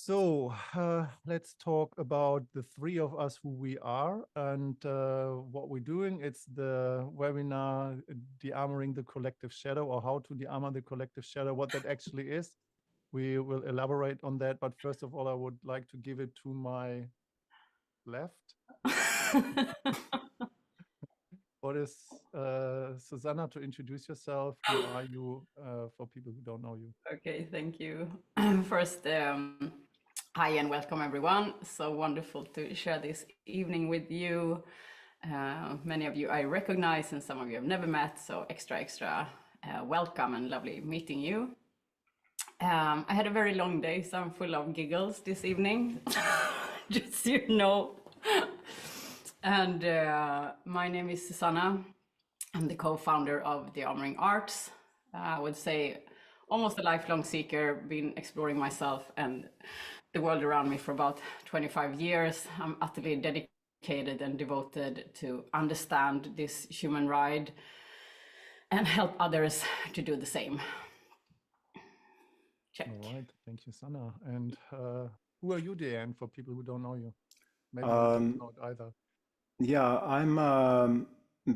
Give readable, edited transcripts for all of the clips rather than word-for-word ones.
Let's talk about the three of us, who we are and what we're doing. It's the webinar Dearmoring the Collective Shadow, or how to dearmor the collective shadow, what that actually is. We will elaborate on that, but first of all, I would like to give it to my left. What is Susanna, to introduce yourself? Who are you for people who don't know you? Okay, thank you. First, hi and welcome everyone. So wonderful to share this evening with you. Many of you I recognize and some of you I've never met, so extra welcome and lovely meeting you. I had a very long day, so I'm full of giggles this evening, just so you know. And my name is Susanna. I'm the co-founder of Dearmouring Arts. I would say almost a lifelong seeker, been exploring myself and the world around me for about 25 years. I'm utterly dedicated and devoted to understand this human ride and help others to do the same. Check. All right, thank you, Sanna. And who are you, Deanne, for people who don't know you? Maybe you don't know it either. Yeah, I'm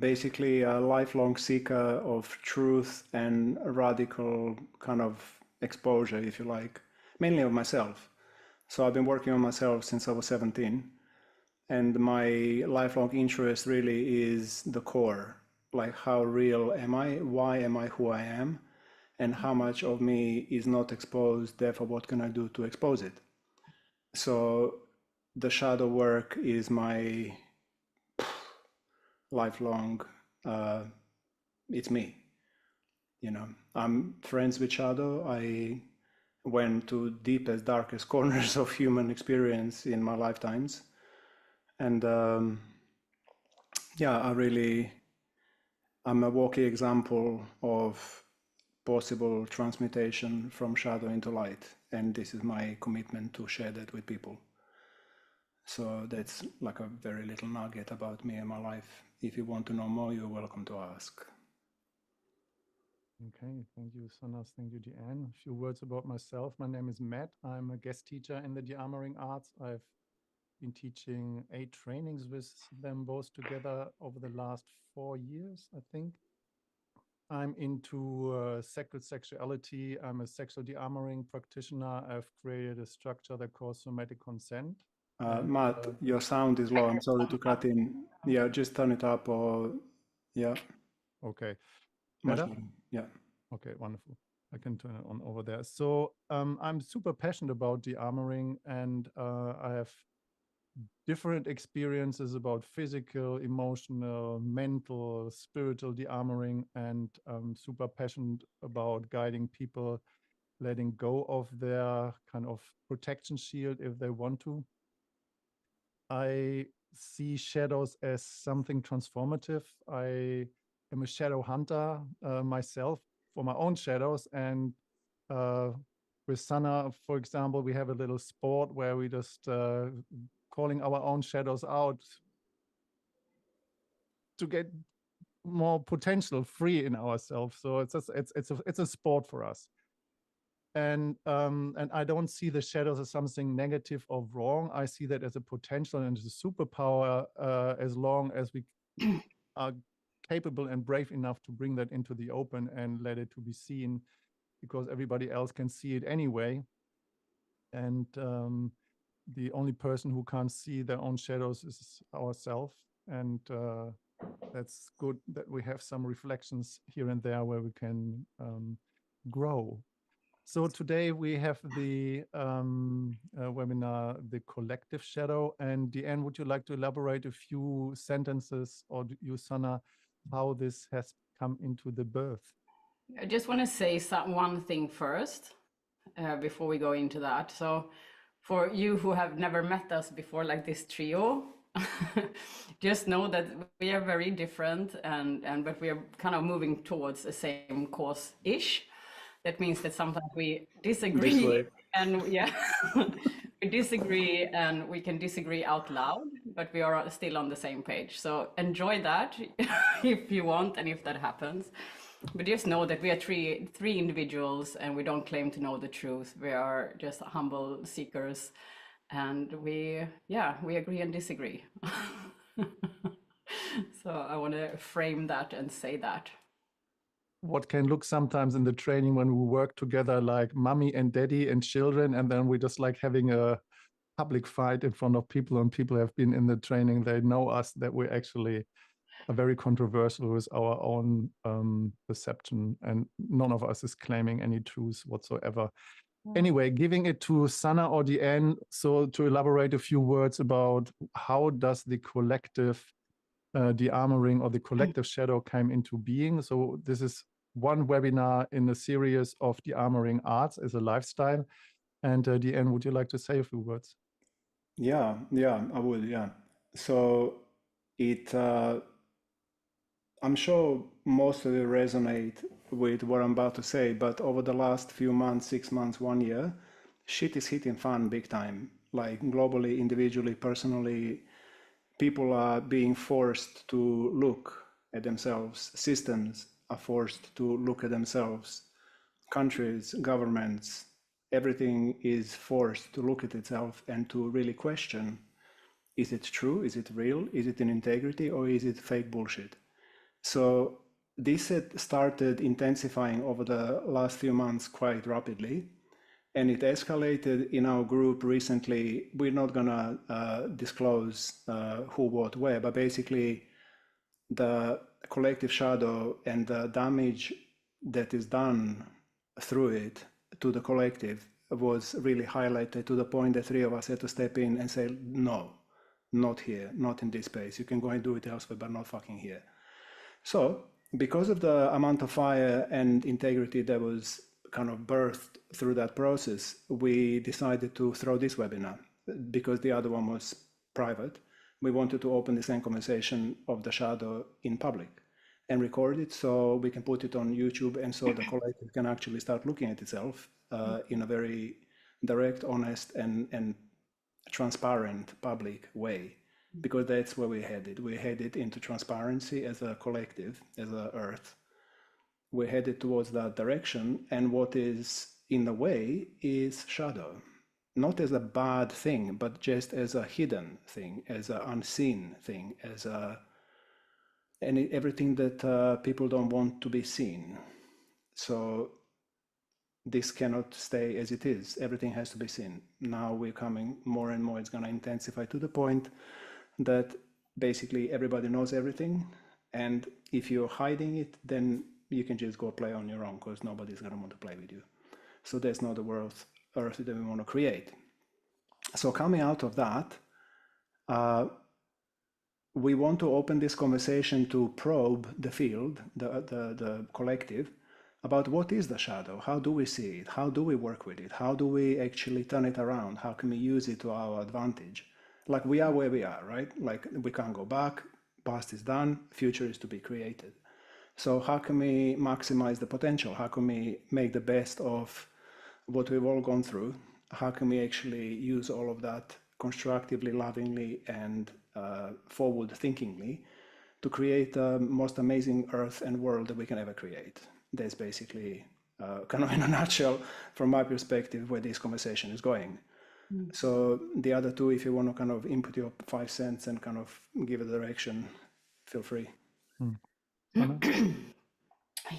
basically a lifelong seeker of truth and radical kind of exposure, if you like, mainly of myself. So I've been working on myself since I was 17. And my lifelong interest really is the core, like how real am I? Why am I who I am? And how much of me is not exposed, therefore what can I do to expose it? So the shadow work is my lifelong, it's me. You know, I'm friends with shadow. I went to deepest, darkest corners of human experience in my lifetimes. And yeah, I'm a walking example of possible transmutation from shadow into light. And this is my commitment to share that with people. So that's like a very little nugget about me and my life. If you want to know more, you're welcome to ask. Okay, thank you, Sanas. Thank you, Deanne. A few words about myself. My name is Matt. I'm a guest teacher in the Dearmoring Arts. I've been teaching 8 trainings with them both together over the last 4 years, I think. I'm into sacred sexuality. I'm a sexual dearmoring practitioner. I've created a structure that calls somatic consent. Matt, your sound is low. I'm sorry to cut in. Yeah, just turn it up or, yeah. Okay. Much Better? better. Yeah. Okay, wonderful. I can turn it on over there. So I'm super passionate about dearmoring, and I have different experiences about physical, emotional, mental, spiritual dearmoring, and I'm super passionate about guiding people, letting go of their kind of protection shield if they want to. I see shadows as something transformative. I am a shadow hunter myself for my own shadows. And with Sana, for example, we have a little sport where we just calling our own shadows out to get more potential free in ourselves. So it's a sport for us. And I don't see the shadows as something negative or wrong. I see that as a potential and as a superpower, as long as we are capable and brave enough to bring that into the open and let it to be seen, because everybody else can see it anyway. And the only person who can't see their own shadows is ourselves. And that's good that we have some reflections here and there where we can grow. So today we have the webinar, The Collective Shadow. And Deanne, would you like to elaborate a few sentences, or you, Sana, how this has come into the birth? I just want to say one thing first before we go into that. So for you who have never met us before, like this trio, just know that we are very different, but we are kind of moving towards the same cause-ish. That means that sometimes we disagree, and yeah, we disagree, and we can disagree out loud, but we are still on the same page. So enjoy that if you want, and if that happens. But just know that we are three individuals, and we don't claim to know the truth. We are just humble seekers, and we agree and disagree. So I want to frame that and say that. What can look sometimes in the training when we work together like mommy and daddy and children, and then we just like having a public fight in front of people, and people have been in the training, they know us, that we're actually very controversial with our own perception, and none of us is claiming any truth whatsoever. Anyway, giving it to Sana or Deanne, so to elaborate a few words about how does the collective Dearmouring or the collective shadow came into being. So this is one webinar in a series of Dearmouring arts as a lifestyle. And Deanne, would you like to say a few words? Yeah, I would, yeah. So it, I'm sure most of you resonate with what I'm about to say, but over the last few months, 6 months, 1 year, shit is hitting fan big time. Like globally, individually, personally, people are being forced to look at themselves. Systems are forced to look at themselves. Countries, governments, everything is forced to look at itself and to really question, is it true? Is it real? Is it in integrity, or is it fake bullshit? So this had started intensifying over the last few months quite rapidly, and it escalated in our group recently. We're not gonna disclose who, what, where, but basically the collective shadow and the damage that is done through it to the collective was really highlighted to the point that 3 of us had to step in and say, no, not here, not in this space. You can go and do it elsewhere, but not fucking here. So because of the amount of fire and integrity that was kind of birthed through that process, we decided to throw this webinar because the other one was private. We wanted to open the same conversation of the shadow in public and record it so we can put it on YouTube, and so the collective can actually start looking at itself in a very direct, honest, and transparent public way, because that's where we're headed. We're headed into transparency as a collective, as a Earth. We're headed towards that direction, and what is in the way is shadow. Not as a bad thing, but just as a hidden thing, as an unseen thing, as everything that people don't want to be seen. So this cannot stay as it is. Everything has to be seen. Now we're coming more and more. It's going to intensify to the point that basically everybody knows everything. And if you're hiding it, then you can just go play on your own, because nobody's going to want to play with you. So that's not the world, Earth that we want to create. So coming out of that, we want to open this conversation to probe the field, the collective, about what is the shadow, how do we see it, how do we work with it, how do we actually turn it around, how can we use it to our advantage. Like, we are where we are, right? Like, we can't go back, past is done, future is to be created. So how can we maximize the potential? How can we make the best of what we've all gone through? How can we actually use all of that constructively, lovingly, and forward-thinkingly to create the most amazing Earth and world that we can ever create? That's basically kind of in a nutshell, from my perspective, where this conversation is going. So the other two, if you want to kind of input your 5 cents and kind of give a direction, feel free.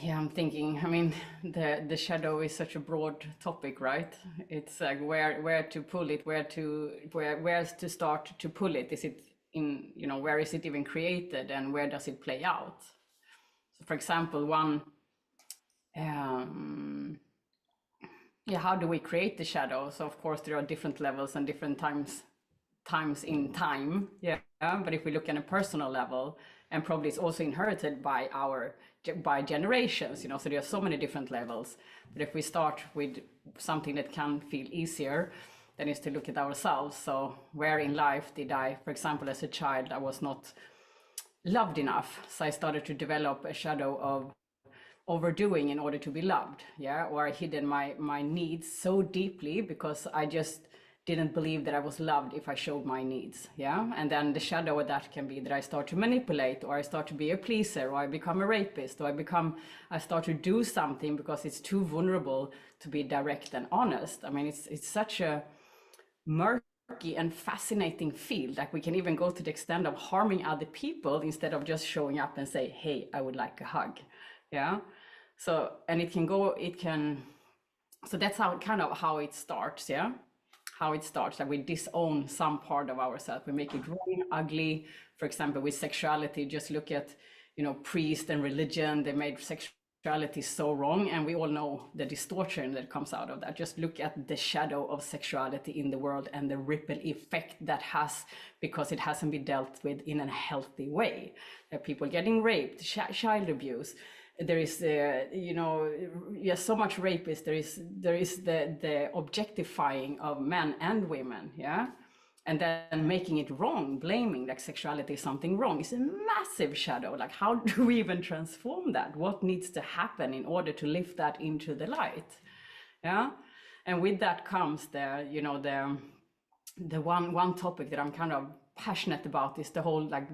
Yeah, I'm thinking, I mean, the shadow is such a broad topic, right? It's like where to pull it, where to start to pull it. Is it in, you know, where is it even created, and where does it play out? So for example, how do we create the shadow? So of course there are different levels and different times in time. Yeah. But if we look at a personal level, and probably it's also inherited by generations, you know, so there are so many different levels. But if we start with something that can feel easier, then is to look at ourselves. So where in life did I, for example, as a child, I was not loved enough. So I started to develop a shadow of overdoing in order to be loved. Yeah. Or I hidden my needs so deeply because I just didn't believe that I was loved if I showed my needs. Yeah. And then the shadow of that can be that I start to manipulate, or I start to be a pleaser, or I become a rapist, or I start to do something because it's too vulnerable to be direct and honest. I mean, it's such a murky and fascinating field. Like, we can even go to the extent of harming other people instead of just showing up and say, hey, I would like a hug. Yeah. So, and so that's how it starts. Yeah. How it starts, that we disown some part of ourselves. We make it wrong, ugly. For example, with sexuality, just look at, priests and religion. They made sexuality so wrong, and we all know the distortion that comes out of that. Just look at the shadow of sexuality in the world and the ripple effect that has, because it hasn't been dealt with in a healthy way. There are people getting raped, child abuse. There is, so much rapist. There is the objectifying of men and women, yeah, and then making it wrong, blaming like sexuality is something wrong. It's a massive shadow. Like, how do we even transform that? What needs to happen in order to lift that into the light? Yeah, and with that comes the one topic that I'm kind of passionate about is the whole like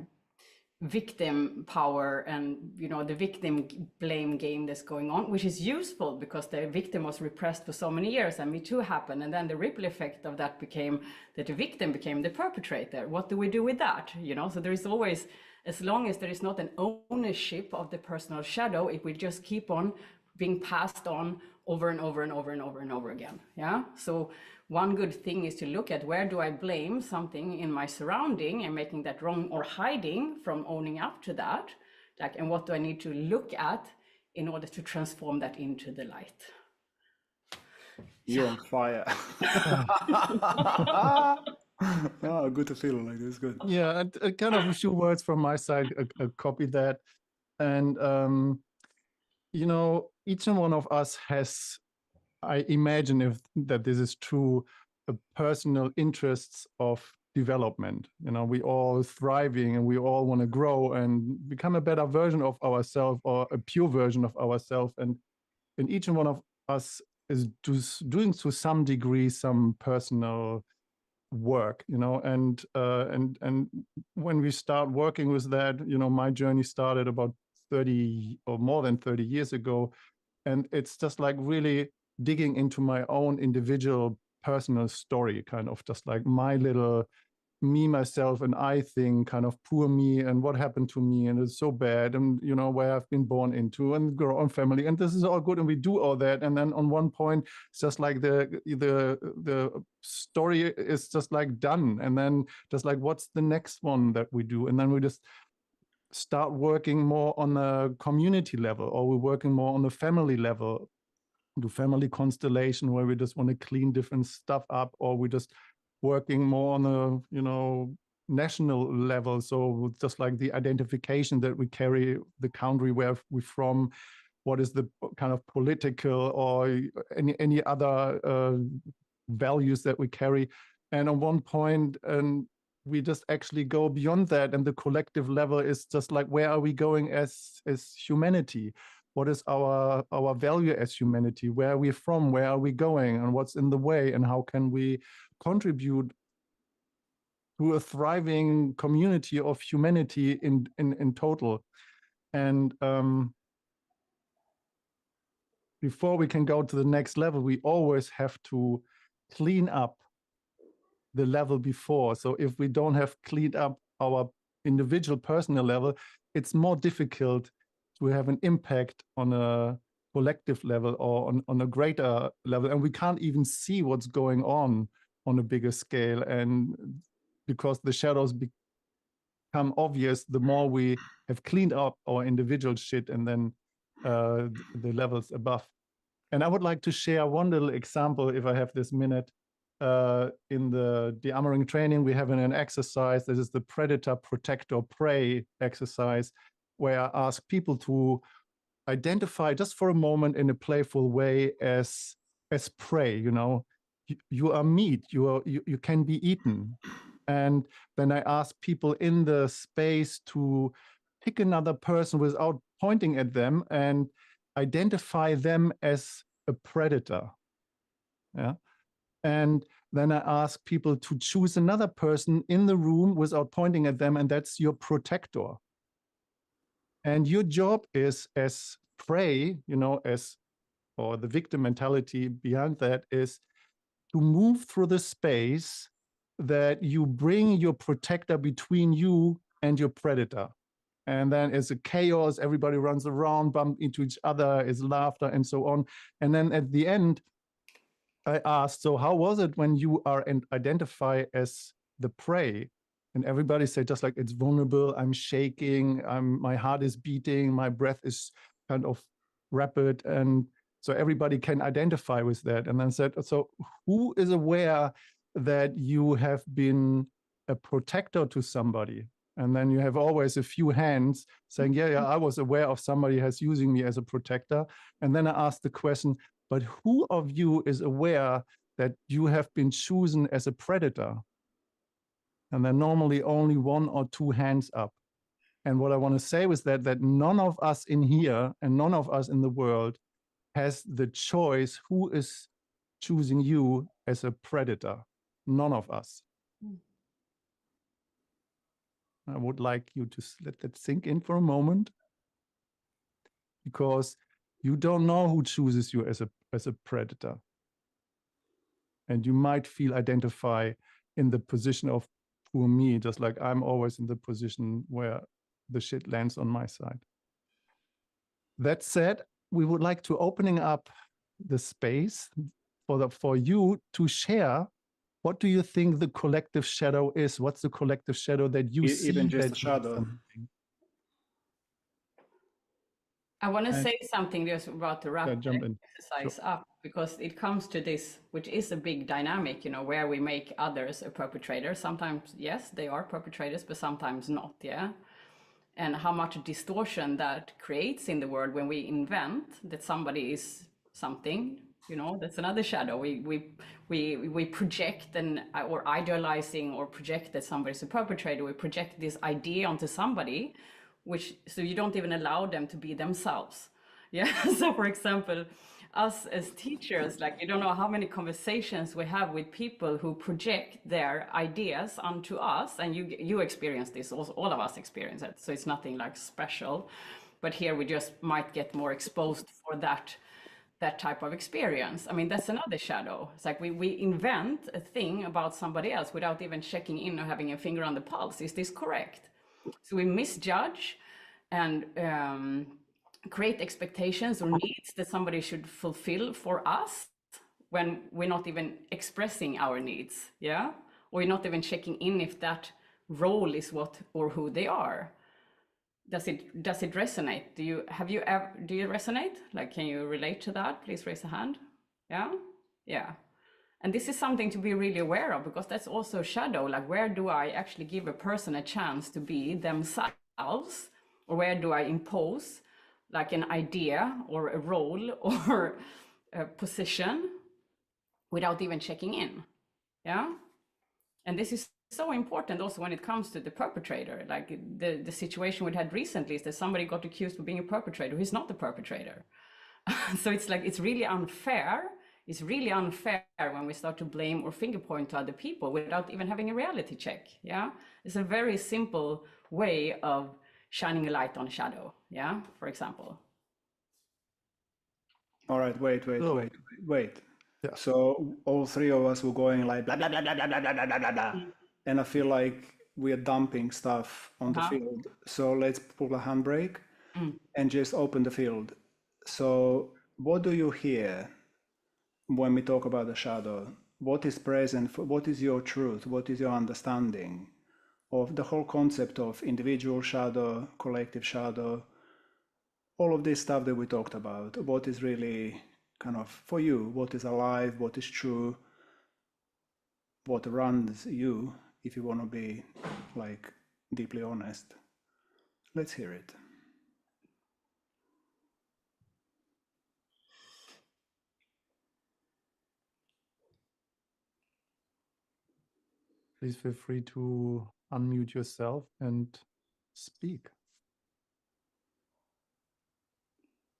victim power and the victim blame game that's going on, which is useful because the victim was repressed for so many years, and Me Too happened, and then the ripple effect of that became that the victim became the perpetrator. What do we do with that? So there is always, as long as there is not an ownership of the personal shadow, it will just keep on being passed on over and over and over and over and over again. Yeah. So one good thing is to look at, where do I blame something in my surrounding and making that wrong, or hiding from owning up to that, like, and what do I need to look at in order to transform that into the light? You're on fire. Oh, good to feel like this. Good. Yeah, and kind of a few words from my side, copy that. And, each and one of us has, I imagine that this is true, personal interests of development. We all thriving, and we all want to grow and become a better version of ourselves, or a pure version of ourselves. And each and one of us is doing to some degree some personal work, and when we start working with that, my journey started about 30 or more than 30 years ago. And it's just like really digging into my own individual personal story, kind of just like my little me, myself, and I thing, kind of poor me, and what happened to me, and it's so bad, and where I've been born into, and grow on family, and this is all good, and we do all that, and then on one point it's just like the story is just like done, and then just like, what's the next one that we do? And then we just start working more on a community level, or we're working more on the family level, do family constellation, where we just want to clean different stuff up, or we just working more on a national level, so just like the identification that we carry, the country where we're from, what is the kind of political or any other values that we carry. And on one point, and we just actually go beyond that, and the collective level is just like, where are we going as humanity? What is our value as humanity? Where are we from? Where are we going? And what's in the way? And how can we contribute to a thriving community of humanity in total? And before we can go to the next level, we always have to clean up the level before. So if we don't have cleaned up our individual personal level, it's more difficult to have an impact on a collective level, or on a greater level. And we can't even see what's going on a bigger scale. And because the shadows become obvious, the more we have cleaned up our individual shit, and then the levels above. And I would like to share one little example, if I have this minute. In the Dearmouring training, we have an exercise. This is the predator, protector, prey exercise, where I ask people to identify just for a moment in a playful way as prey. You are meat. You can be eaten. And then I ask people in the space to pick another person without pointing at them and identify them as a predator. Yeah. And then I ask people to choose another person in the room without pointing at them, and that's your protector. And your job is as prey, or the victim mentality behind that is to move through the space that you bring your protector between you and your predator. And then it's a chaos, everybody runs around, bump into each other, is laughter and so on. And then at the end, I asked, so how was it when you are and identify as the prey? And everybody said, just like, it's vulnerable, I'm shaking, my heart is beating, my breath is kind of rapid. And so everybody can identify with that. And then said, so who is aware that you have been a protector to somebody? And then you have always a few hands saying, yeah, I was aware of somebody has using me as a protector. And then I asked the question, but who of you is aware that you have been chosen as a predator? And then normally only one or two hands up. And what I want to say was that none of us in here and none of us in the world has the choice who is choosing you as a predator. None of us. I would like you to let that sink in for a moment, because you don't know who chooses you as a predator. And you might feel identify in the position of poor me, just like I'm always in the position where the shit lands on my side. That said, we would like to opening up the space for you to share. What do you think the collective shadow is? What's the collective shadow that you see? Even just that a shadow. I want to say something just about the wrap exercise Sure. up, because it comes to this, which is a big dynamic, where we make others a perpetrator. Sometimes, yes, they are perpetrators, but sometimes not, yeah? And how much distortion that creates in the world when we invent that somebody is something, that's another shadow. We project or idealizing or project that somebody's a perpetrator. We project this idea onto somebody, so you don't even allow them to be themselves. Yeah. So for example, us as teachers, like, you don't know how many conversations we have with people who project their ideas onto us, and you experience this, also, all of us experience it, so it's nothing like special, but here we just might get more exposed for that type of experience. I mean, that's another shadow. It's like we invent a thing about somebody else without even checking in or having a finger on the pulse. Is this correct? So we misjudge and create expectations or needs that somebody should fulfill for us when we're not even expressing our needs, yeah? Or you're not even checking in if that role is what or who they are. Does it resonate? Do you resonate? Like, can you relate to that? Please raise a hand. Yeah. And this is something to be really aware of, because that's also shadow. Like, where do I actually give a person a chance to be themselves, or where do I impose like an idea or a role or a position without even checking in? Yeah. And this is so important also when it comes to the perpetrator. Like the situation we had recently is that somebody got accused of being a perpetrator who's not the perpetrator. So it's like, it's really unfair. It's really unfair when we start to blame or finger point to other people without even having a reality check. Yeah. It's a very simple way of shining a light on a shadow. Yeah. For example. All right, wait. Yeah. So all three of us were going like blah blah blah blah blah blah blah blah blah blah, and I feel like we are dumping stuff on the field. So let's pull a handbrake and just open the field. So what do you hear when we talk about the shadow? What is present? What is your truth? What is your understanding of the whole concept of individual shadow, collective shadow? All of this stuff that we talked about, what is really kind of for you, what is alive, what is true, what runs you, if you want to be like deeply honest. Let's hear it. Please feel free to unmute yourself and speak.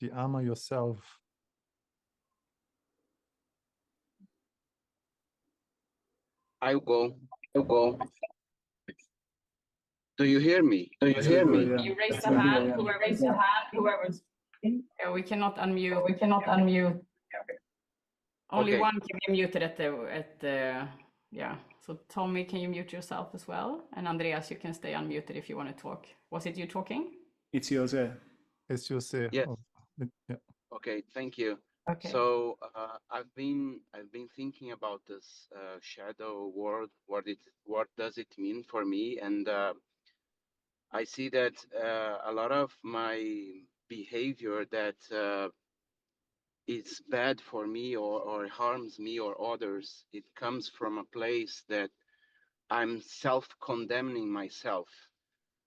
Dearmor yourself. I go. I go. Do you hear me? Do you hear me? You raise the hand, whoever's. Yeah, we cannot unmute. We cannot unmute. Only Okay. one can be muted at the yeah. So Tommy, can you mute yourself as well? And Andreas, you can stay unmuted if you want to talk. Was it you talking? It's Jose. As you say. Yes. Yeah. Okay, thank you. Okay. So I've been thinking about this shadow world. What does it mean for me? And I see that a lot of my behavior that is bad for me or harms me or others, it comes from a place that I'm self-condemning myself.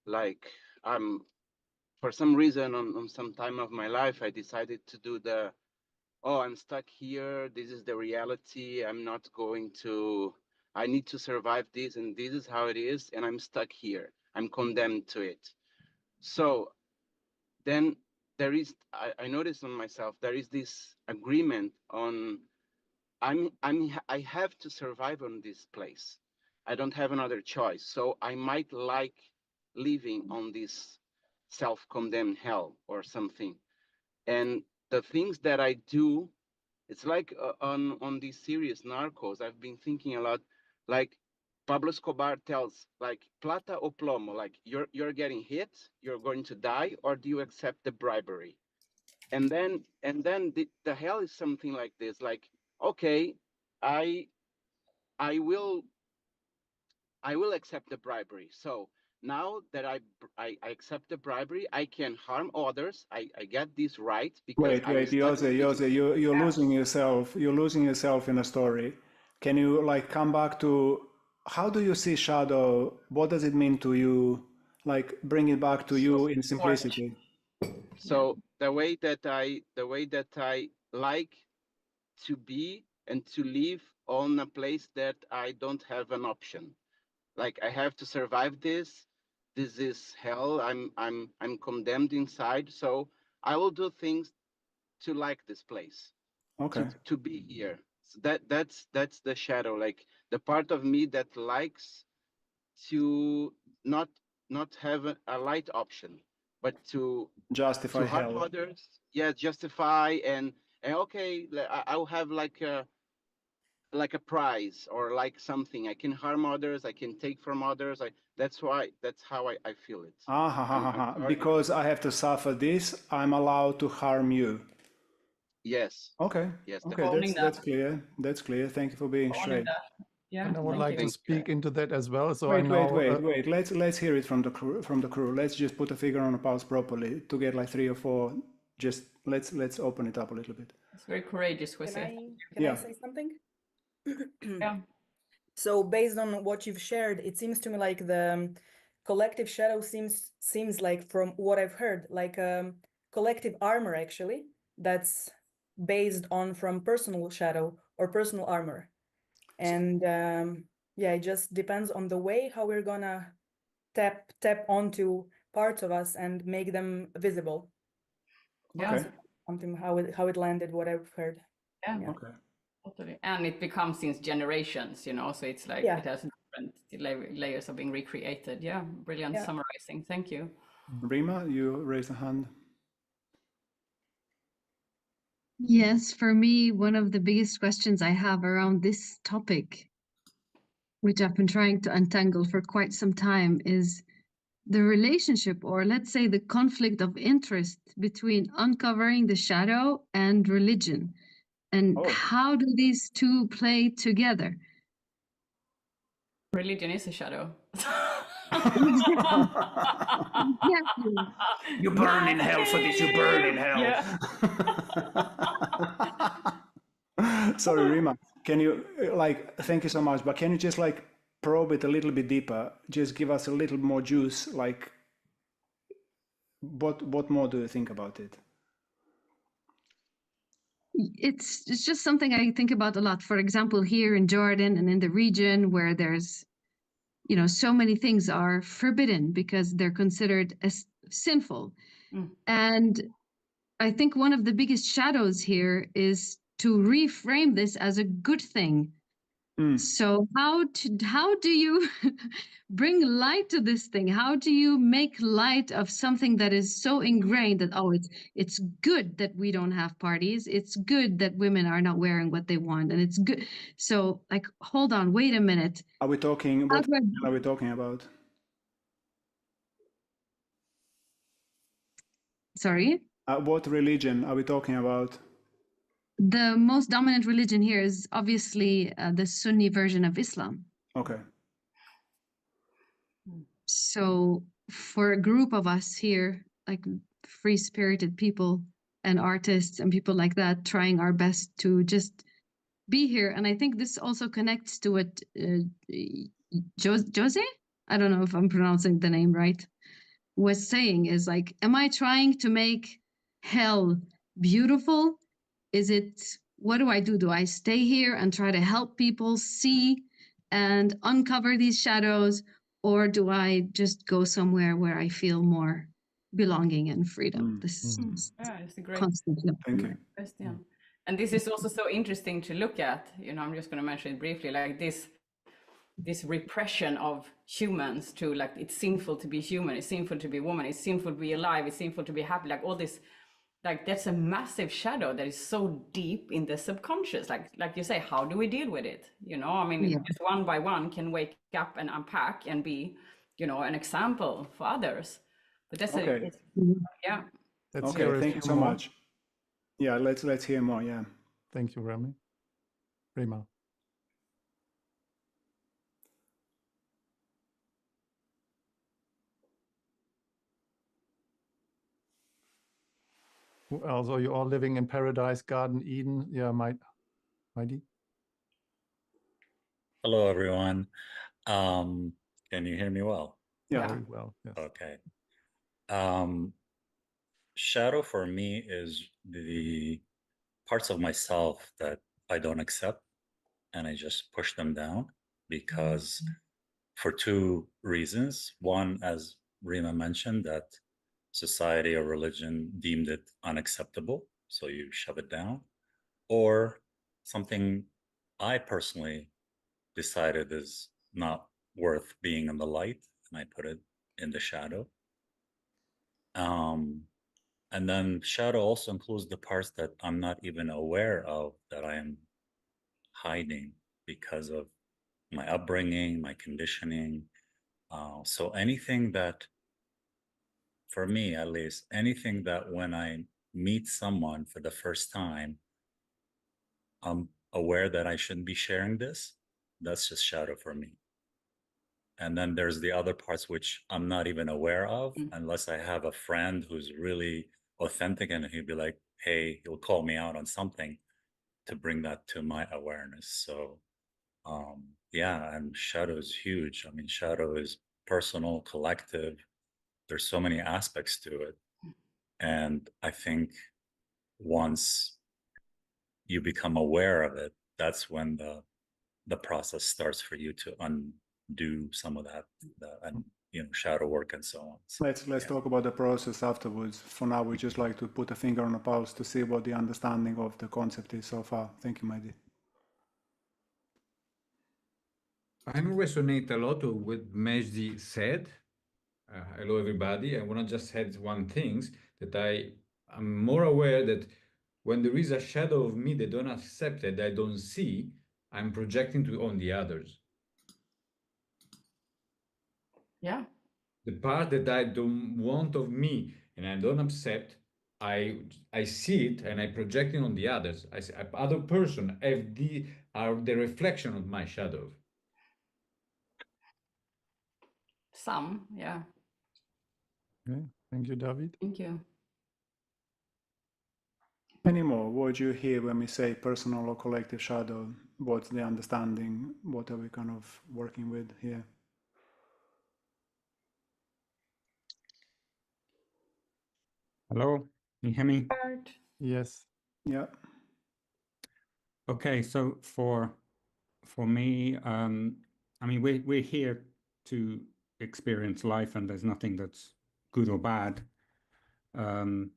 Like I'm, for some reason on some time of my life, I decided to do the, oh, I'm stuck here. This is the reality. I'm not going to, I need to survive this and this is how it is. And I'm stuck here. I'm condemned to it. So then there is, I noticed on myself, there is this agreement on, I have to survive on this place. I don't have another choice. So I might like living on this self-condemned hell or something. And the things that I do, it's like on this series Narcos, I've been thinking a lot, like Pablo Escobar tells, like plata o plomo, like you're getting hit, you're going to die, or do you accept the bribery? And then the hell is something like this, like, okay, I will accept the bribery. So now that I accept the bribery, I can harm others. I get this right because Wait, Jose, you're losing yourself. You're losing yourself in a story. Can you like come back to how do you see shadow? What does it mean to you? Like bring it back to you in simplicity. So the way that I like to be and to live on a place that I don't have an option. Like I have to survive this. This is hell. I'm condemned inside. So I will do things to like this place. Okay. To be here. So that's the shadow. Like the part of me that likes to not have a light option, but to Justify harm hell. others. Yeah, justify and okay, I'll have like a prize or like something. I can harm others. I can take from others. That's how I feel it. Because I have to suffer this, I'm allowed to harm you. Yes. Okay. Yes. Okay, that's clear. That's clear. Thank you for being straight. Yeah, And I would like to speak into that as well. So wait, I know. Wait. Let's hear it from the crew. Let's just put a figure on a pulse properly to get like 3 or 4. Just let's open it up a little bit. It's very courageous, Jose. Can I say something? Yeah. So based on what you've shared, it seems to me like the collective shadow seems like, from what I've heard, like collective armor actually, that's based on from personal shadow or personal armor. And yeah, it just depends on the way how we're gonna tap onto parts of us and make them visible. Yeah. Okay. Something how it landed, what I've heard. Yeah. Okay. Totally. And it becomes since generations, so it's like it has different layers of being recreated. Yeah, brilliant summarizing. Thank you. Rima, you raised a hand. Yes, for me, one of the biggest questions I have around this topic, which I've been trying to untangle for quite some time, is the relationship, or let's say the conflict of interest between uncovering the shadow and religion. And how do these two play together? Religion is a shadow. You burn in hell for this, you burn in hell. Yeah. Sorry, Rima, can you, thank you so much, but can you just probe it a little bit deeper? Just give us a little more juice, what more do you think about it? It's just something I think about a lot. For example, here in Jordan and in the region where there's, so many things are forbidden because they're considered as sinful. And I think one of the biggest shadows here is to reframe this as a good thing. So how do you bring light to this thing? How do you make light of something that is so ingrained that, oh, it's good that we don't have parties. It's good that women are not wearing what they want, and it's good. So, like, hold on, wait a minute. Are we talking? What are we talking about? Sorry? What religion are we talking about? The most dominant religion here is obviously the Sunni version of Islam. Okay. So for a group of us here, like free-spirited people and artists and people like that, trying our best to just be here. And I think this also connects to what Jose, I don't know if I'm pronouncing the name right, was saying, is like, am I trying to make hell beautiful? Is it, what do I do? Do I stay here and try to help people see and uncover these shadows? Or do I just go somewhere where I feel more belonging and freedom? This is it's a great Thank you. question. And this is also so interesting to look at. You know, I'm just going to mention it briefly, like this repression of humans to, like, it's sinful to be human, it's sinful to be woman, it's sinful to be alive, it's sinful to be happy, like all this, like that's a massive shadow that is so deep in the subconscious. Like you say, how do we deal with it? You know, I mean, just one by one can wake up and unpack and be, you know, an example for others. But that's okay. Yeah. Let's okay, thank you so much. Yeah, let's hear more. Yeah. Thank you, Rima. Who else? Are you all living in Paradise, Garden, Eden? Yeah, Mighty. Hello, everyone. Can you hear me well? Yeah. Very well. Yes. Okay. Shadow for me is the parts of myself that I don't accept, and I just push them down because for two reasons. One, as Rima mentioned, that society or religion deemed it unacceptable, so you shove it down, or something I personally decided is not worth being in the light, and I put it in the shadow. And then shadow also includes the parts that I'm not even aware of that I am hiding because of my upbringing, my conditioning. So anything that, for me at least, anything that when I meet someone for the first time, I'm aware that I shouldn't be sharing this, that's just shadow for me. And then there's the other parts which I'm not even aware of unless I have a friend who's really authentic and he'd be like, hey, he'll call me out on something to bring that to my awareness. So yeah, and shadow is huge. I mean, shadow is personal, collective. There's so many aspects to it. And I think once you become aware of it, that's when the process starts for you to undo some of that and, you know, shadow work and so on. So, let's talk about the process afterwards. For now, we just like to put a finger on a pulse to see what the understanding of the concept is so far. Thank you, Maidi. I resonate a lot with what Majdi said. Hello, everybody. I want to just add one thing, that I'm more aware that when there is a shadow of me that don't accept it, I don't see, I'm projecting on the others. Yeah. The part that I don't want of me and I don't accept, I see it and I project it on the others. I say, other person are the reflection of my shadow. Some, yeah. Okay. Thank you, David. Thank you. Any more? What do you hear when we say personal or collective shadow? What's the understanding? What are we kind of working with here? Hello, can you hear me? Yes. Yeah. Okay, so for me, I mean, we're here to experience life, and there's nothing that's good or bad. And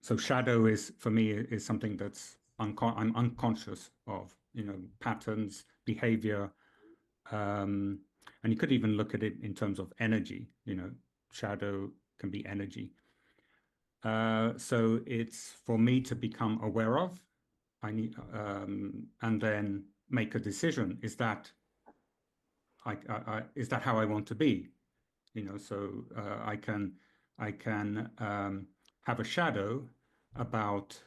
so shadow is, for me, is something that's I'm unconscious of. patterns, behavior. And you could even look at it in terms of energy. Shadow can be energy. So it's for me to become aware of. I need, and then make a decision. Is that is that how I want to be? So I can have a shadow about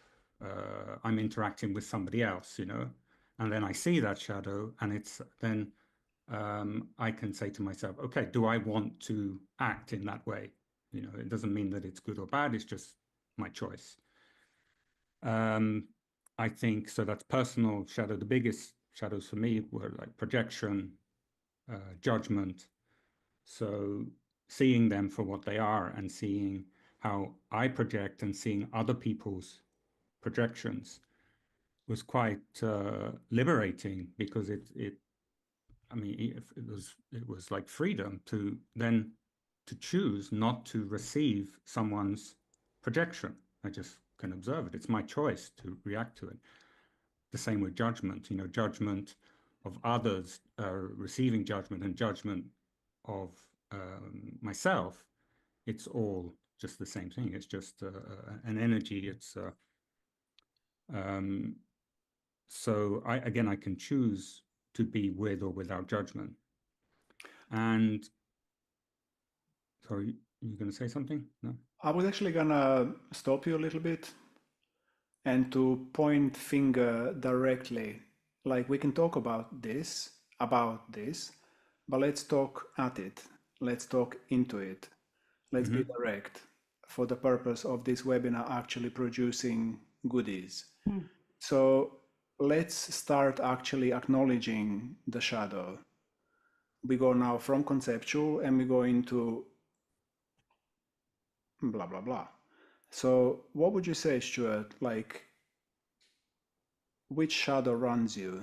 I'm interacting with somebody else, and then I see that shadow, and it's then I can say to myself, okay, do I want to act in that way? It doesn't mean that it's good or bad. It's just my choice. I think so. That's personal shadow. The biggest shadows for me were like projection, judgment. So seeing them for what they are and seeing how I project and seeing other people's projections was quite liberating, because it was like freedom to then to choose not to receive someone's projection. I just can observe it. It's my choice to react to it. The same with judgment, judgment of others, receiving judgment, and judgment of myself. It's all just the same thing. It's just an energy. It's so I can choose to be with or without judgment. And sorry, you're going to say something? No? I was actually gonna stop you a little bit and to point finger directly. Like, we can talk about this, but let's talk at it. Let's talk into it. Let's be direct for the purpose of this webinar actually producing goodies. So let's start actually acknowledging the shadow. We go now from conceptual and we go into blah, blah, blah. So what would you say, Stuart? Like, which shadow runs you?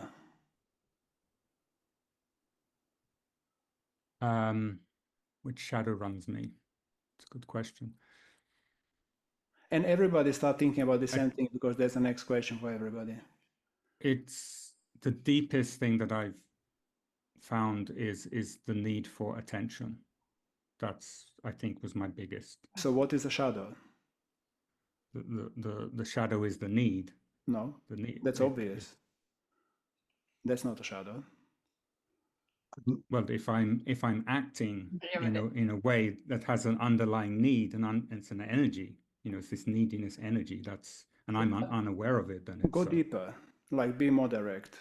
Which shadow runs me? It's a good question. And everybody start thinking about the same thing, because there's the next question for everybody. It's the deepest thing that I've found is the need for attention. That's, I think, was my biggest. So what is the shadow? The shadow is the need. No, the need. That's obvious. That's not a shadow. Well, if I'm acting in a way that has an underlying need, and it's an energy, it's this neediness energy, and I'm unaware of it, then it's Go deeper, like be more direct.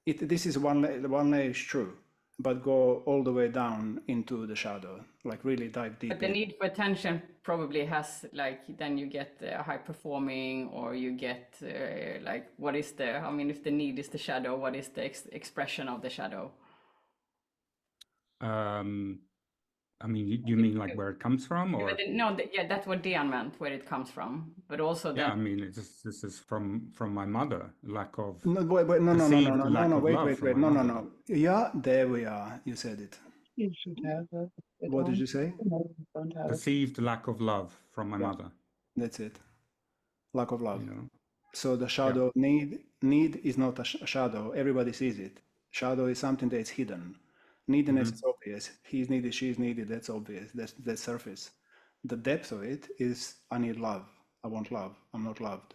This is one layer is true, but go all the way down into the shadow, like really dive deep. But the need for attention probably has, like, then you get high performing, or you get like, what is if the need is the shadow, what is the expression of the shadow? You mean like where it comes from, or? No, that's what Dian meant, where it comes from, but also yeah, this is from my mother, lack of no, wait, no, yeah, there we are, you said it. You should have it. What did you say? Perceived lack of love from my mother. That's it. Lack of love. So the shadow need is not a shadow. Everybody sees it. Shadow is something that is hidden. Neediness is obvious. He's needed, she's needed. That's obvious. That's surface. The depth of it is, I need love. I want love. I'm not loved.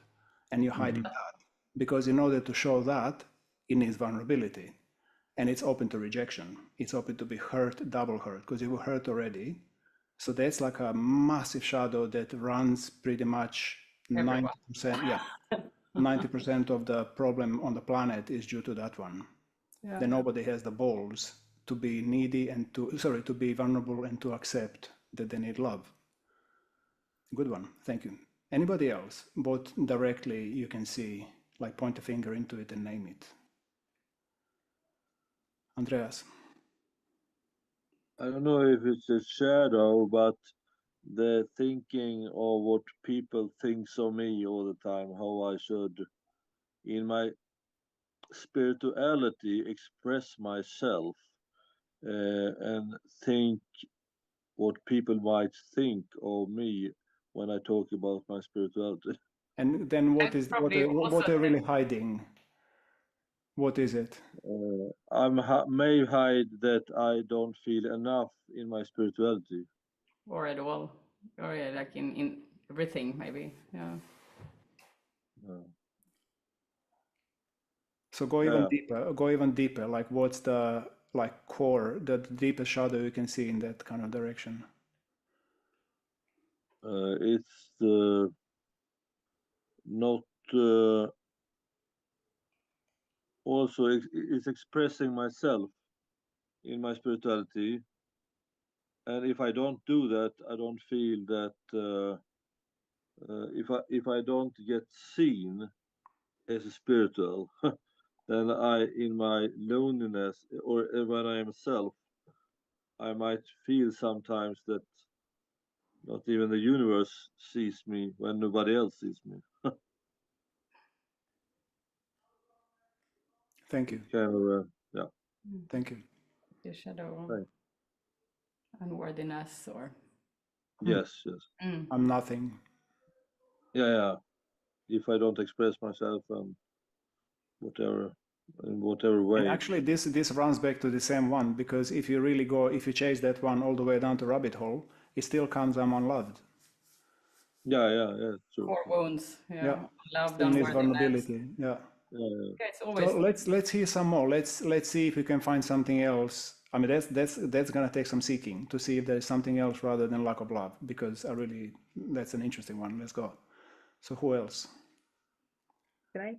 And you're hiding that, because in order to show that, it needs vulnerability, and it's open to rejection. It's open to be hurt, double hurt, because you were hurt already. So that's like a massive shadow that runs pretty much 90%. Yeah, 90% of the problem on the planet is due to that one. Yeah. Then nobody has the balls to be needy and to be vulnerable and to accept that they need love. Good one, thank you. Anybody else? Both directly, you can see, like, point a finger into it and name it. Andreas. I don't know if it's a shadow, but the thinking of what people think of me all the time, how I should, in my spirituality, express myself and think what people might think of me when I talk about my spirituality. And then what are really hiding? What is it? May hide that I don't feel enough in my spirituality. Or at all, or yeah, like in everything maybe. Yeah. So go even deeper. Go even deeper. Like, what's the core, the deepest shadow you can see in that kind of direction? It's not also it's expressing myself in my spirituality, and if I don't do that, I don't feel that if I don't get seen as a spiritual, then I, in my loneliness or when I am self, I might feel sometimes that not even the universe sees me when nobody else sees me. Thank you. Kind of, yeah. Thank you. Your shadow Thanks. unworthiness or Yes, yes. I'm nothing. Yeah. If I don't express myself and whatever, in whatever way. And actually, this runs back to the same one, because if you chase that one all the way down to rabbit hole, it still comes, I'm unloved. Yeah. True. core wounds. Yeah. Love, Still needs unworthiness. vulnerability. Yeah. Okay, it's always. So let's hear some more. Let's see if we can find something else. I mean, that's gonna take some seeking to see if there's something else rather than lack of love, because that's an interesting one. Let's go. So who else? Can I?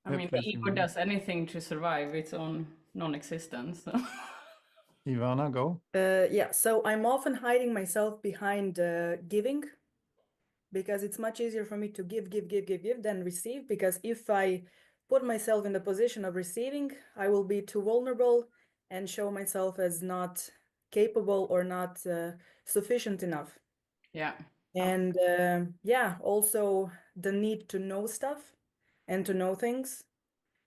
I mean, the ego does anything to survive its own non-existence. So. Ivana, go. Yeah, so I'm often hiding myself behind giving, because it's much easier for me to give than receive, because if I put myself in the position of receiving, I will be too vulnerable and show myself as not capable or not sufficient enough. Yeah. And also the need to know stuff and to know things.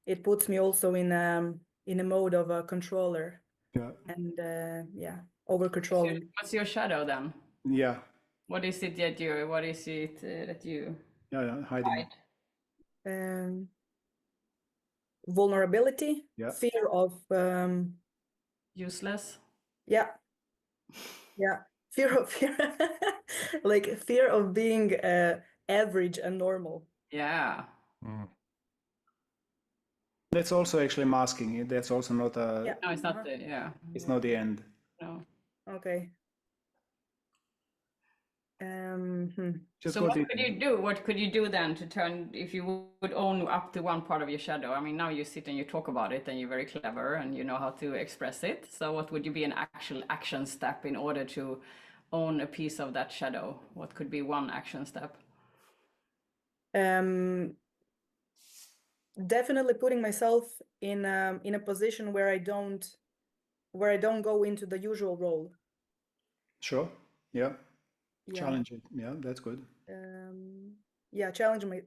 It puts me also in a mode of a controller. Yeah. And over controlling. What's your shadow then? Yeah. What is it that you hiding? Vulnerability, fear of useless. Yeah. Fear like fear of being average and normal. Yeah. That's also actually masking it. That's also not a. No, it's not. It's not the end. No. Okay. So what could you do? What could you do then to turn, if you would own up to one part of your shadow? I mean, now you sit and you talk about it and you're very clever and you know how to express it. So what would you be an actual action step in order to own a piece of that shadow? What could be one action step? Definitely putting myself in a position where I don't go into the usual role. Sure. Yeah. Challenge it. Yeah, that's good.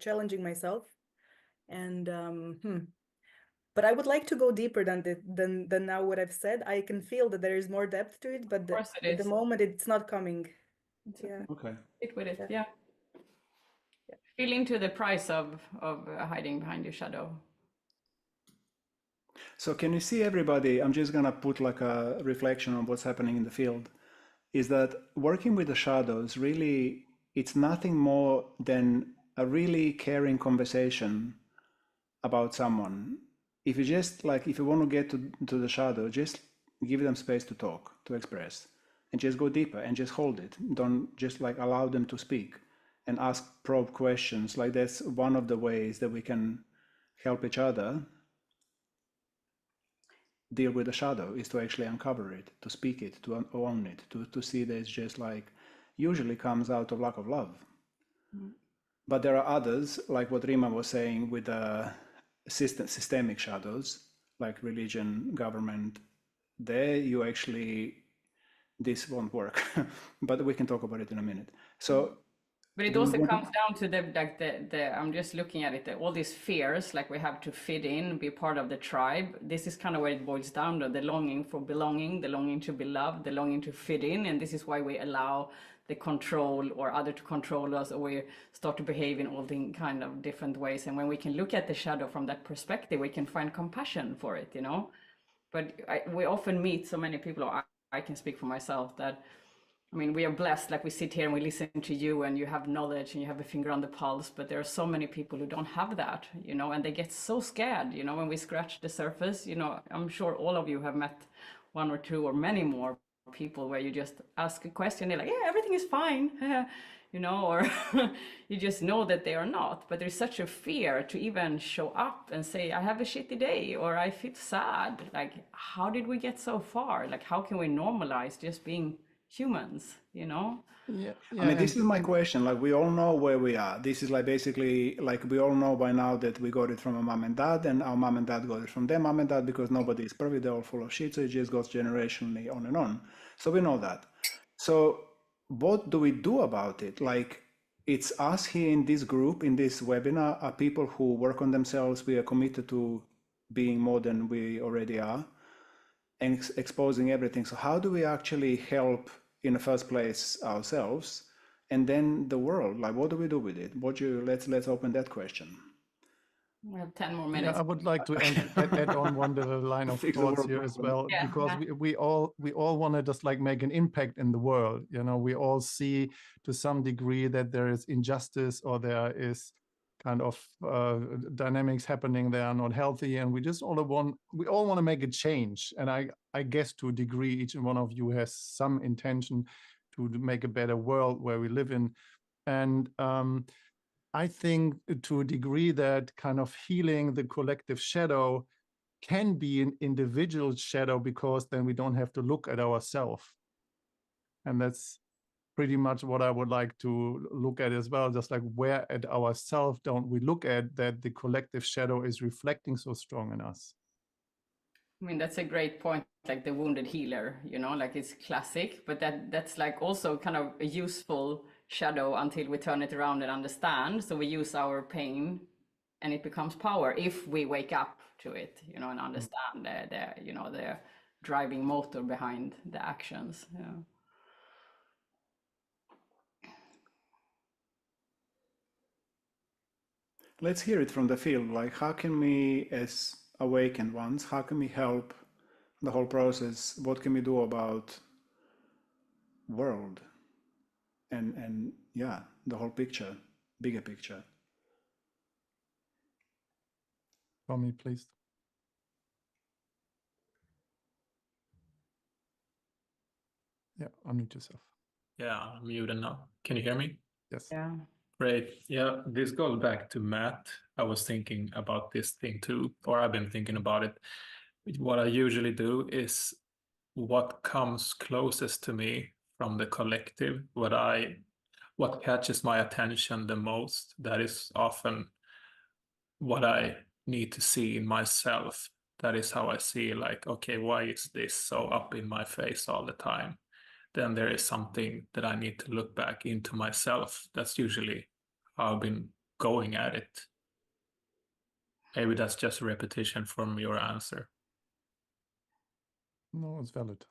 Challenging myself, and but I would like to go deeper than now what I've said. I can feel that there is more depth to it, but at the moment it's not coming. Okay. Sit with it. Yeah. Feel into the price of hiding behind your shadow. So can you see everybody? I'm just gonna put like a reflection on what's happening in the field. Is that working with the shadows really, it's nothing more than a really caring conversation about someone. If you just if you want to get to the shadow, just give them space to talk, to express, and just go deeper and just hold it. Don't just allow them to speak and ask probe questions. That's one of the ways that we can help each other deal with the shadow, is to actually uncover it, to speak it, to own it, to see that it's just usually comes out of lack of love. But there are others, like what Rima was saying, with systemic shadows, like religion, government. There you actually, this won't work, but we can talk about it in a minute. So But it also comes down to the I'm just looking at it, all these fears, like we have to fit in, be part of the tribe. This is kind of where it boils down to the longing for belonging, the longing to be loved, the longing to fit in. And this is why we allow the control or other to control us, or we start to behave in all the kind of different ways. And when we can look at the shadow from that perspective, we can find compassion for it, you know. But we often meet so many people, or I can speak for myself, that I mean, we are blessed, like we sit here and we listen to you and you have knowledge and you have a finger on the pulse, but there are so many people who don't have that, you know, and they get so scared, you know, when we scratch the surface. You know, I'm sure all of you have met one or two or many more people where you just ask a question, they're like, yeah, everything is fine, you know, or you just know that they are not. But there's such a fear to even show up and say, I have a shitty day, or I feel sad. Like, how did we get so far? Like, how can we normalize just being humans, you know? Yeah, I mean, this is my question. Like, we all know where we are. This is like basically like we all know by now that we got it from our mom and dad, and our mom and dad got it from their mom and dad, because nobody is perfect. They're all full of shit. So it just goes generationally on and on. So we know that. So what do we do about it? Like, it's us here in this group, in this webinar, are people who work on themselves. We are committed to being more than we already are, and exposing everything. So how do we actually help in the first place ourselves, and then the world? Like, what do we do with it? Let's open that question. We have 10 more minutes. Yeah, I would like to add on one little line of thoughts here as well, because we all want to just like make an impact in the world. You know, we all see to some degree that there is injustice, or there is kind of dynamics happening that are not healthy, and we all want to make a change. And I guess to a degree, each one of you has some intention to make a better world where we live in. And I think to a degree that kind of healing the collective shadow can be an individual shadow, because then we don't have to look at ourselves. And that's pretty much what I would like to look at as well. Just like, where at ourselves don't we look at that the collective shadow is reflecting so strong in us? I mean, that's a great point, like the wounded healer, you know, like it's classic, but that's like also kind of a useful shadow until we turn it around and understand. So we use our pain and it becomes power if we wake up to it, you know, and understand the driving motor behind the actions. Yeah. Let's hear it from the field. Like, how can we, as awakened ones, how can we help the whole process? What can we do about world and yeah, the whole picture, bigger picture? Tommy, please. Yeah, unmute yourself. Yeah, I'm muted now. Can you hear me? Yes. Yeah. Great. Yeah, this goes back to Matt. I was thinking about this thing too, or I've been thinking about it. What I usually do is what comes closest to me from the collective, what catches my attention the most. That is often what I need to see in myself. That is how I see, like, okay, why is this so up in my face all the time? Then there is something that I need to look back into myself. That's usually how I've been going at it. Maybe that's just a repetition from your answer. No, it's valid.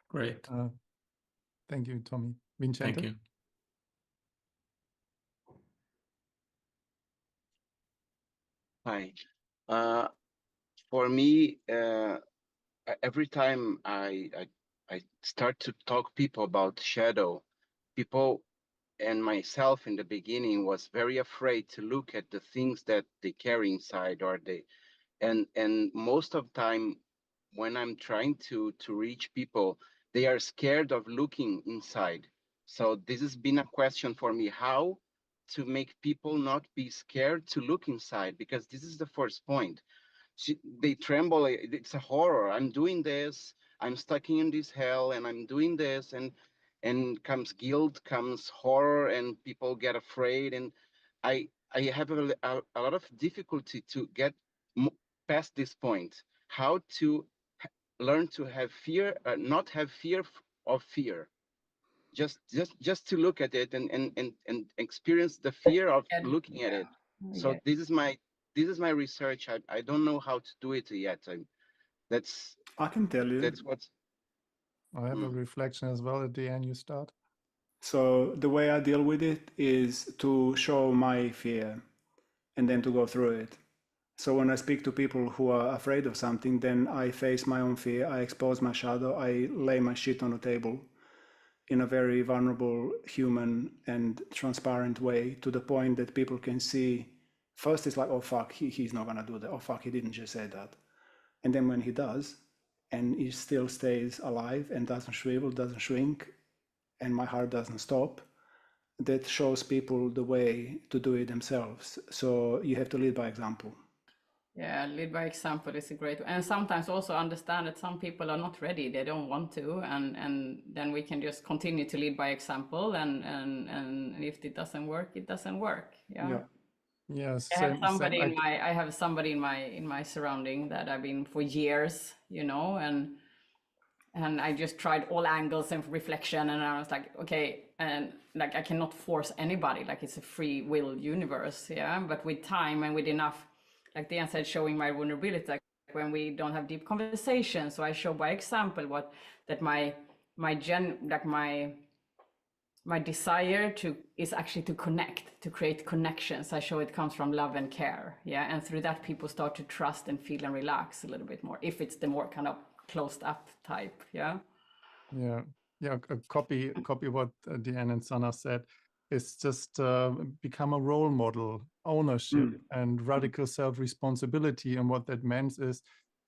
Great. Thank you, Tommy. Vincente? Thank you. Hi. For me, every time I start to talk people about shadow, people and myself in the beginning was very afraid to look at the things that they carry inside, or and most of the time when I'm trying to reach people, they are scared of looking inside. So this has been a question for me, how to make people not be scared to look inside, because this is the first point. They tremble. It's a horror. I'm doing this. I'm stuck in this hell, and I'm doing this, and comes guilt, comes horror, and people get afraid. And I have a lot of difficulty to get past this point. How to learn to have fear, not have fear of fear. just to look at it and experience the fear of looking at it. So this is my research. I don't know how to do it yet. I can tell you. That's what I have a reflection as well at the end. You start. So the way I deal with it is to show my fear and then to go through it. So when I speak to people who are afraid of something, then I face my own fear, I expose my shadow, I lay my shit on the table in a very vulnerable, human and transparent way, to the point that people can see. First it's like, oh fuck, he's not gonna do that. Oh fuck, he didn't just say that. And then when he does, and he still stays alive and doesn't shrivel, doesn't shrink, and my heart doesn't stop, that shows people the way to do it themselves. So you have to lead by example. Yeah, lead by example is a great, and sometimes also understand that some people are not ready, they don't want to, and then we can just continue to lead by example, and if it doesn't work, it doesn't work. Yeah. Yes. I have somebody I have somebody in my surrounding that I've been for years, you know, and I just tried all angles and reflection, and I was like, okay, and like I cannot force anybody, like it's a free will universe, yeah. But with time and with enough, like Dean said, showing my vulnerability, like when we don't have deep conversations, so I show by example what that my desire is actually to connect, to create connections. I show it comes from love and care, yeah, and through that people start to trust and feel and relax a little bit more, if it's the more kind of closed up type. Yeah. Copy what Deanne and Sana said. It's just become a role model, ownership and radical self-responsibility. And what that means is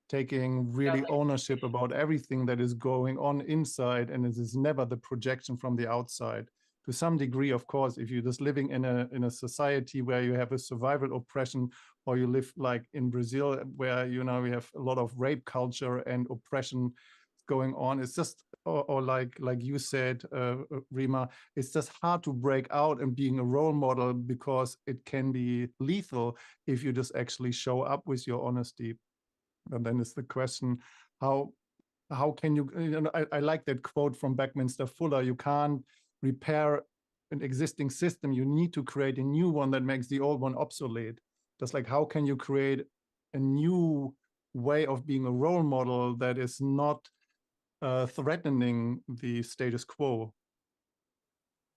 taking really ownership about everything that is going on inside, and it is never the projection from the outside. To some degree, of course, if you're just living in a society where you have a survival oppression, or you live like in Brazil, where we have a lot of rape culture and oppression going on, it's just or like you said, Rima, it's just hard to break out and being a role model, because it can be lethal if you just actually show up with your honesty. And then it's the question, how can you, I like that quote from Buckminster Fuller, you can't repair an existing system, you need to create a new one that makes the old one obsolete. Just like, how can you create a new way of being a role model that is not threatening the status quo?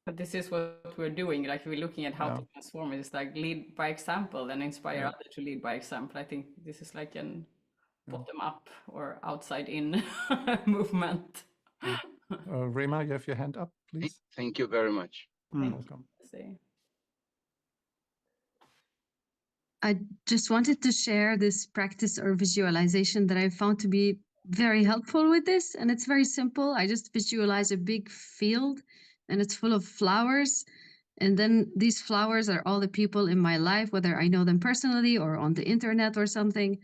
But this is what we're doing, like we're looking at how to transform it. It's like lead by example and inspire others to lead by example. I think this is like an bottom up or outside in movement. Rima, you have your hand up, please. Thank you very much. Welcome. I just wanted to share this practice or visualization that I found to be very helpful with this. And it's very simple. I just visualize a big field and it's full of flowers. And then these flowers are all the people in my life, whether I know them personally or on the internet or something.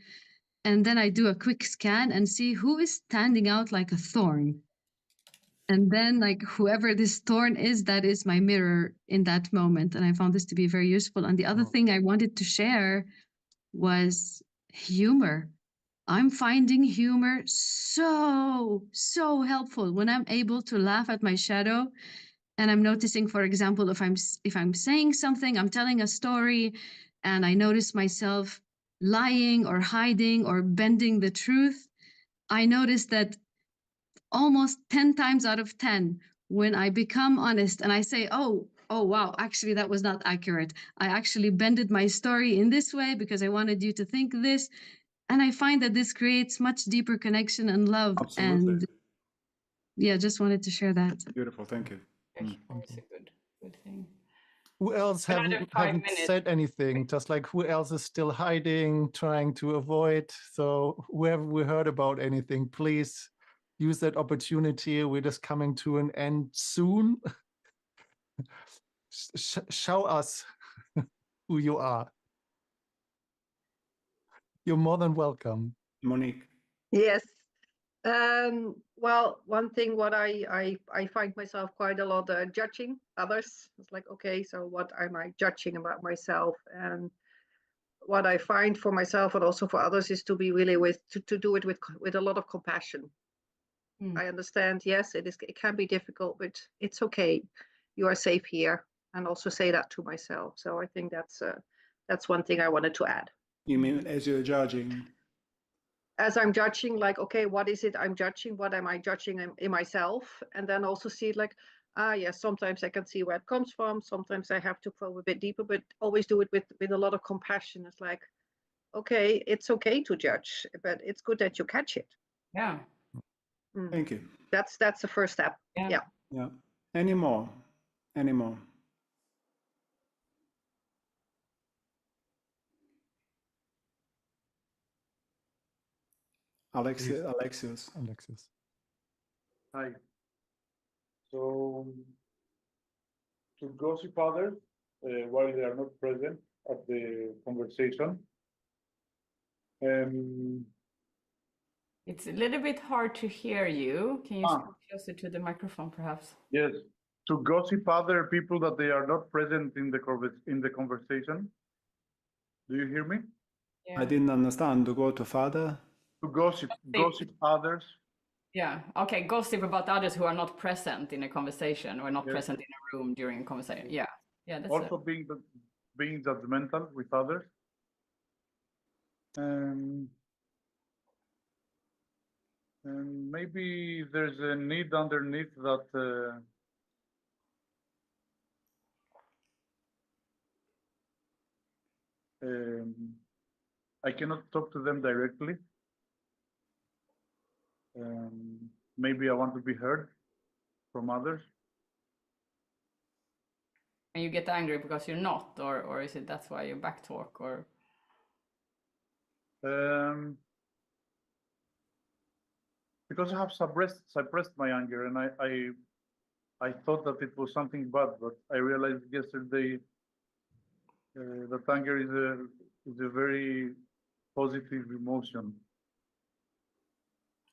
And then I do a quick scan and see who is standing out like a thorn. And then like whoever this thorn is, that is my mirror in that moment. And I found this to be very useful. And the other thing I wanted to share was humor. I'm finding humor so helpful when I'm able to laugh at my shadow. And I'm noticing, for example, if I'm saying something, I'm telling a story, and I notice myself lying or hiding or bending the truth, I notice that almost 10 times out of 10, when I become honest and I say, oh wow, actually that was not accurate. I actually bended my story in this way because I wanted you to think this. And I find that this creates much deeper connection and love. Absolutely. And yeah, just wanted to share that. Beautiful, thank you. It's a good thing. Who else haven't said anything? Just like, who else is still hiding, trying to avoid? So whoever we heard about anything, please use that opportunity. We're just coming to an end soon. Show us who you are. You're more than welcome. Monique. Yes. Well, one thing what I find myself quite a lot judging others. It's like, okay, so what am I judging about myself? And what I find for myself and also for others is to be really to do it with a lot of compassion. I understand. Yes, it can be difficult, but it's okay. You are safe here, and also say that to myself. So I think that's one thing I wanted to add. You mean as you're judging? As I'm judging, like, okay, what is it I'm judging? What am I judging in myself? And then also see it like, yes, sometimes I can see where it comes from. Sometimes I have to probe a bit deeper, but always do it with a lot of compassion. It's like, okay, it's okay to judge, but it's good that you catch it. Yeah. Thank you. That's the first step. Yeah. Yeah. Any more? Any more? Alexios. Hi. So, to gossip others while they are not present at the conversation. It's a little bit hard to hear you. Can you speak closer to the microphone, perhaps? Yes. To gossip other people that they are not present in the conversation. Do you hear me? I didn't understand. To go to father? To gossip others. Yeah. Okay. Gossip about others who are not present in a conversation or not present in a room during a conversation. Yeah. Yeah. That's also being judgmental with others. And maybe there's a need underneath that I cannot talk to them directly. Maybe I want to be heard from others. And you get angry because you're not, or is it that's why you backtalk, or? Because I have suppressed my anger, and I thought that it was something bad, but I realized yesterday that anger is a very positive emotion.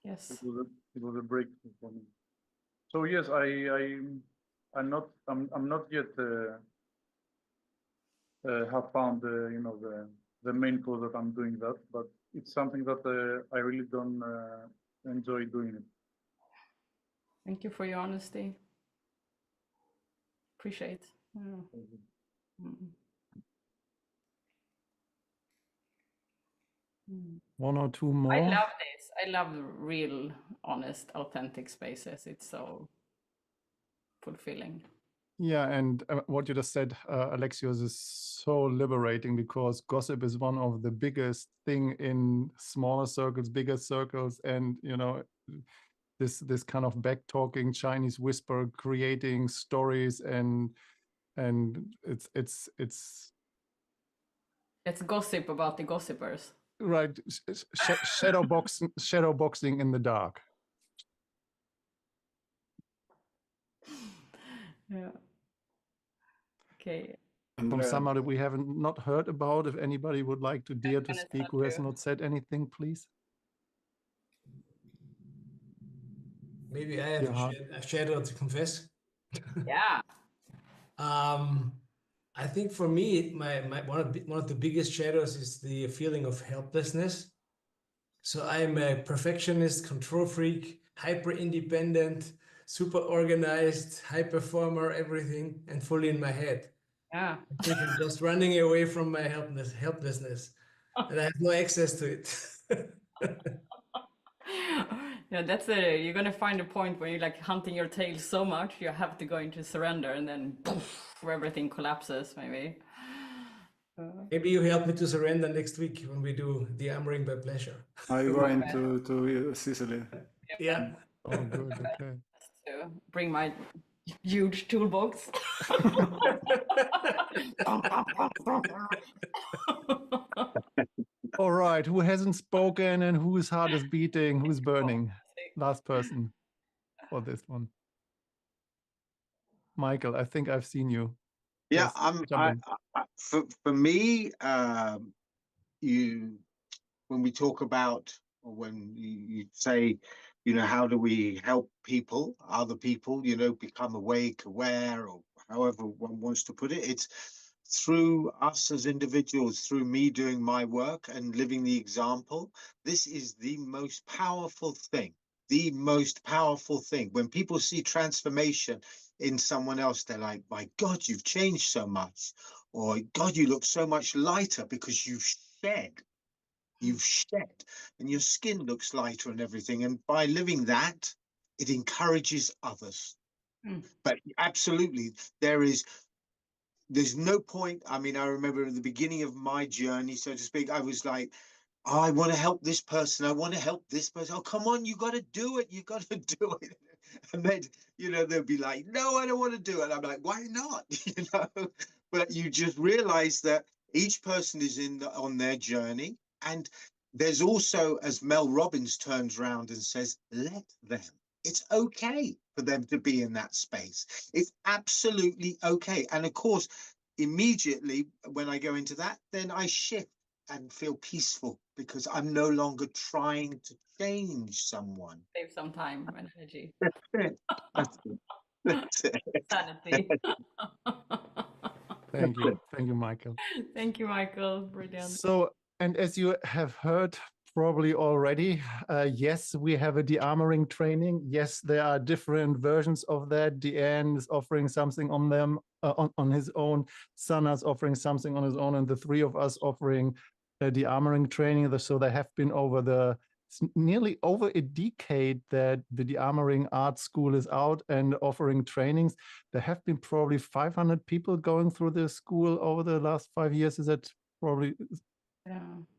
Yes. It was a breakthrough for me. So yes, I'm not yet have found the main cause that I'm doing that, but it's something that I really don't enjoy doing it. Thank you for your honesty. Appreciate. One or two more. I love this. I love real, honest, authentic spaces. It's so fulfilling. Yeah, and what you just said, Alexios, is so liberating, because gossip is one of the biggest thing in smaller circles, bigger circles, and this kind of back talking, Chinese whisper, creating stories, and it's gossip about the gossipers. Right, shadow boxing in the dark. Yeah. Okay. From somebody we haven't not heard about, if anybody would like to dare to speak who has not said anything, please. Maybe I have a shadow to confess. Yeah. I think for me, one of the biggest shadows is the feeling of helplessness. So I'm a perfectionist, control freak, hyper independent, super organized, high performer, everything, and fully in my head. Yeah. I think I'm just running away from my helplessness, and I have no access to it. Yeah, that's you're gonna find a point where you're like hunting your tail so much you have to go into surrender, and then poof, where everything collapses, maybe. Maybe you help me to surrender next week when we do Dearmouring by pleasure. Are you going to Sicily? Yeah. Oh, good. Okay. To bring my huge toolbox. All right, who hasn't spoken and whose heart is beating, who's burning? Last person for this one. Michael, I think I've seen you. Yeah, for me, when we talk about, or when you say, how do we help people, other people, become awake, aware, or however one wants to put it, it's through us as individuals, through me doing my work and living the example. This is the most powerful thing the most powerful thing. When people see transformation in someone else, they're like, my God, you've changed so much. Or God, you look so much lighter because you've shed. You've shed and your skin looks lighter and everything. And by living that, it encourages others. But absolutely, there's no point. I mean, I remember at the beginning of my journey, so to speak, I was like, oh, I want to help this person. I want to help this person. Oh, come on, you got to do it. You got to do it. And then, you know, they'll be like, no, I don't want to do it. I'm like, why not? You know, but you just realize that each person is on their journey. And there's also, as Mel Robbins turns around and says, let them. It's okay for them to be in that space. It's absolutely okay. And of course, immediately when I go into that, then I shift and feel peaceful because I'm no longer trying to change someone. Save some time and energy. That's it. That's it. That's it. Sanity. Thank you, Michael. Thank you, Michael. Brilliant. So, and as you have heard probably already, yes, we have a dearmoring training. Yes, there are different versions of that. Deanne is offering something on them on his own. Sana's offering something on his own, and the three of us offering a dearmoring training. So there have been nearly over a decade that the Dearmouring Art School is out and offering trainings. There have been probably 500 people going through the school over the last 5 years. Is that probably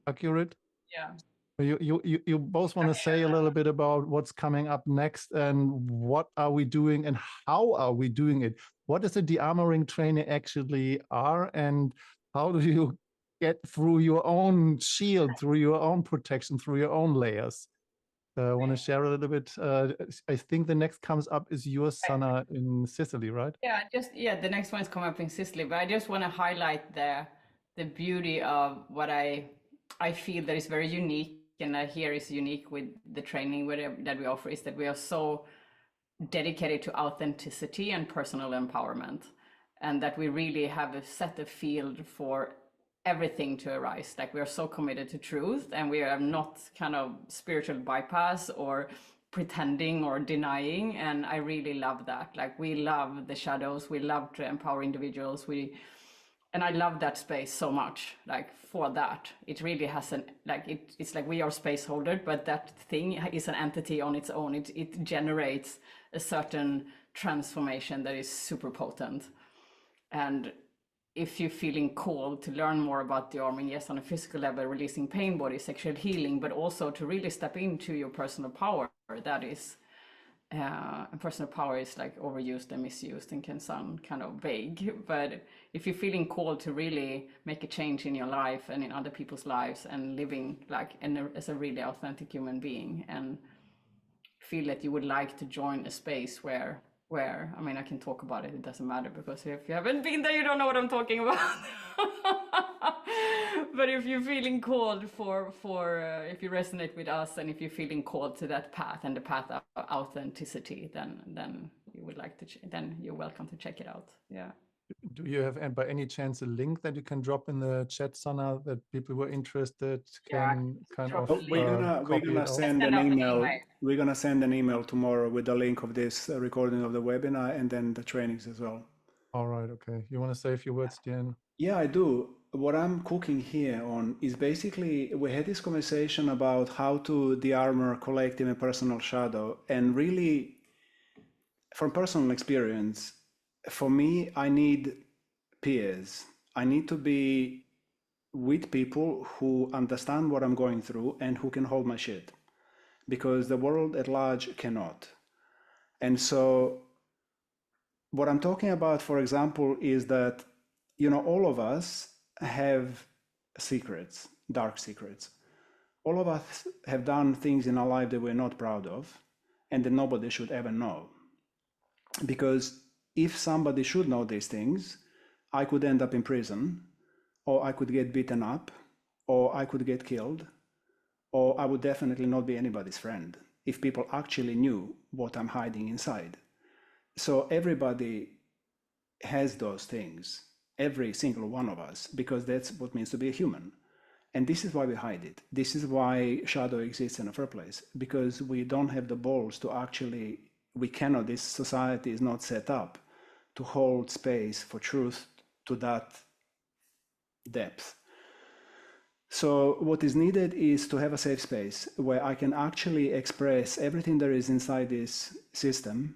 accurate? Yeah. You both want to say a little bit about what's coming up next and what are we doing and how are we doing it? What does a dearmoring training actually are, and how do you get through your own shield, through your own protection, through your own layers? I want to share a little bit. I think the next comes up is your Sana in Sicily, right? Yeah, the next one is coming up in Sicily, but I just want to highlight the beauty of what I feel that is very unique, and I hear is unique with the training that we offer, is that we are so dedicated to authenticity and personal empowerment, and that we really have set a field for everything to arise. Like, we are so committed to truth, and we are not kind of spiritual bypass or pretending or denying. And I really love that. Like, we love the shadows, we love to empower individuals, and I love that space so much. Like, for that, it really has it's like we are space holder, but that thing is an entity on its own. It generates a certain transformation that is super potent. And if you're feeling called to learn more about dearming, yes, on a physical level, releasing pain body, sexual healing, but also to really step into your personal power, that is, and personal power is like overused and misused and can sound kind of vague. But if you're feeling called to really make a change in your life and in other people's lives, and living like as a really authentic human being, and feel that you would like to join a space where I mean, I can talk about it, it doesn't matter, because if you haven't been there, you don't know what I'm talking about. But if you're feeling called for if you resonate with us, and if you're feeling called to that path and the path of authenticity, then you would like to then you're welcome to check it out. Yeah. Do you have, and by any chance, a link that you can drop in the chat, Sana, that people who are interested can kind of we're gonna send an email. We're gonna send an email tomorrow with the link of this recording of the webinar, and then the trainings as well. All right. Okay. You want to say a few words, Jen? Yeah, I do. What I'm cooking here on is basically, we had this conversation about how to dearmor collective and personal shadow, and really, from personal experience, for me, I need peers. I need to be with people who understand what I'm going through and who can hold my shit, because the world at large cannot. And so what I'm talking about, for example, is that, you know, all of us have secrets, dark secrets. All of us have done things in our life that we're not proud of and that nobody should ever know. Because if somebody should know these things, I could end up in prison, or I could get beaten up, or I could get killed, or I would definitely not be anybody's friend if people actually knew what I'm hiding inside. So everybody has those things, every single one of us, because that's what it means to be a human. And this is why we hide it. This is why shadow exists in the first place, because we don't have the balls to actually, we cannot, this society is not set up to hold space for truth to that depth. So what is needed is to have a safe space where I can actually express everything there is inside this system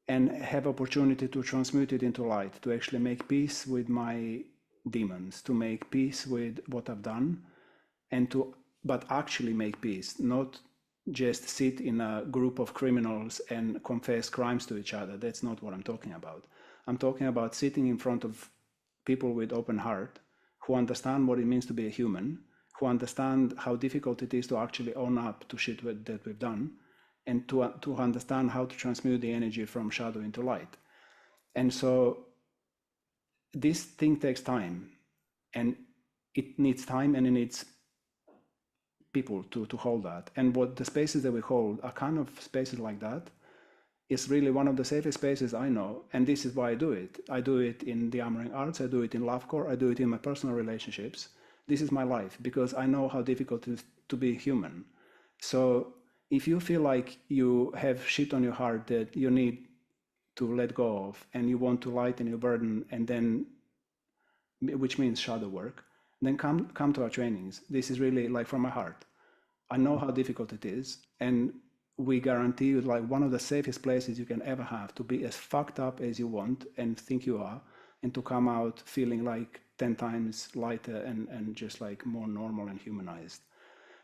and have opportunity to transmute it into light, to actually make peace with my demons, to make peace with what I've done, and to, but actually make peace, not just sit in a group of criminals and confess crimes to each other. That's not what I'm talking about. I'm talking about sitting in front of people with open heart, who understand what it means to be a human, who understand how difficult it is to actually own up to shit that we've done, and to understand how to transmute the energy from shadow into light. And so this thing takes time, and it needs time, and it needs people to hold that. And what the spaces that we hold are kind of spaces like that. It's really one of the safest spaces I know, and this is why I do it. I do it in Dearmouring Arts, I do it in Love Core, I do it in my personal relationships. This is my life, because I know how difficult it is to be human. So if you feel like you have shit on your heart that you need to let go of, and you want to lighten your burden, and then, which means shadow work, then come to our trainings. This is really like from my heart. I know how difficult it is, and we guarantee you like one of the safest places you can ever have to be as fucked up as you want and think you are, and to come out feeling like 10 times lighter and just like more normal and humanized.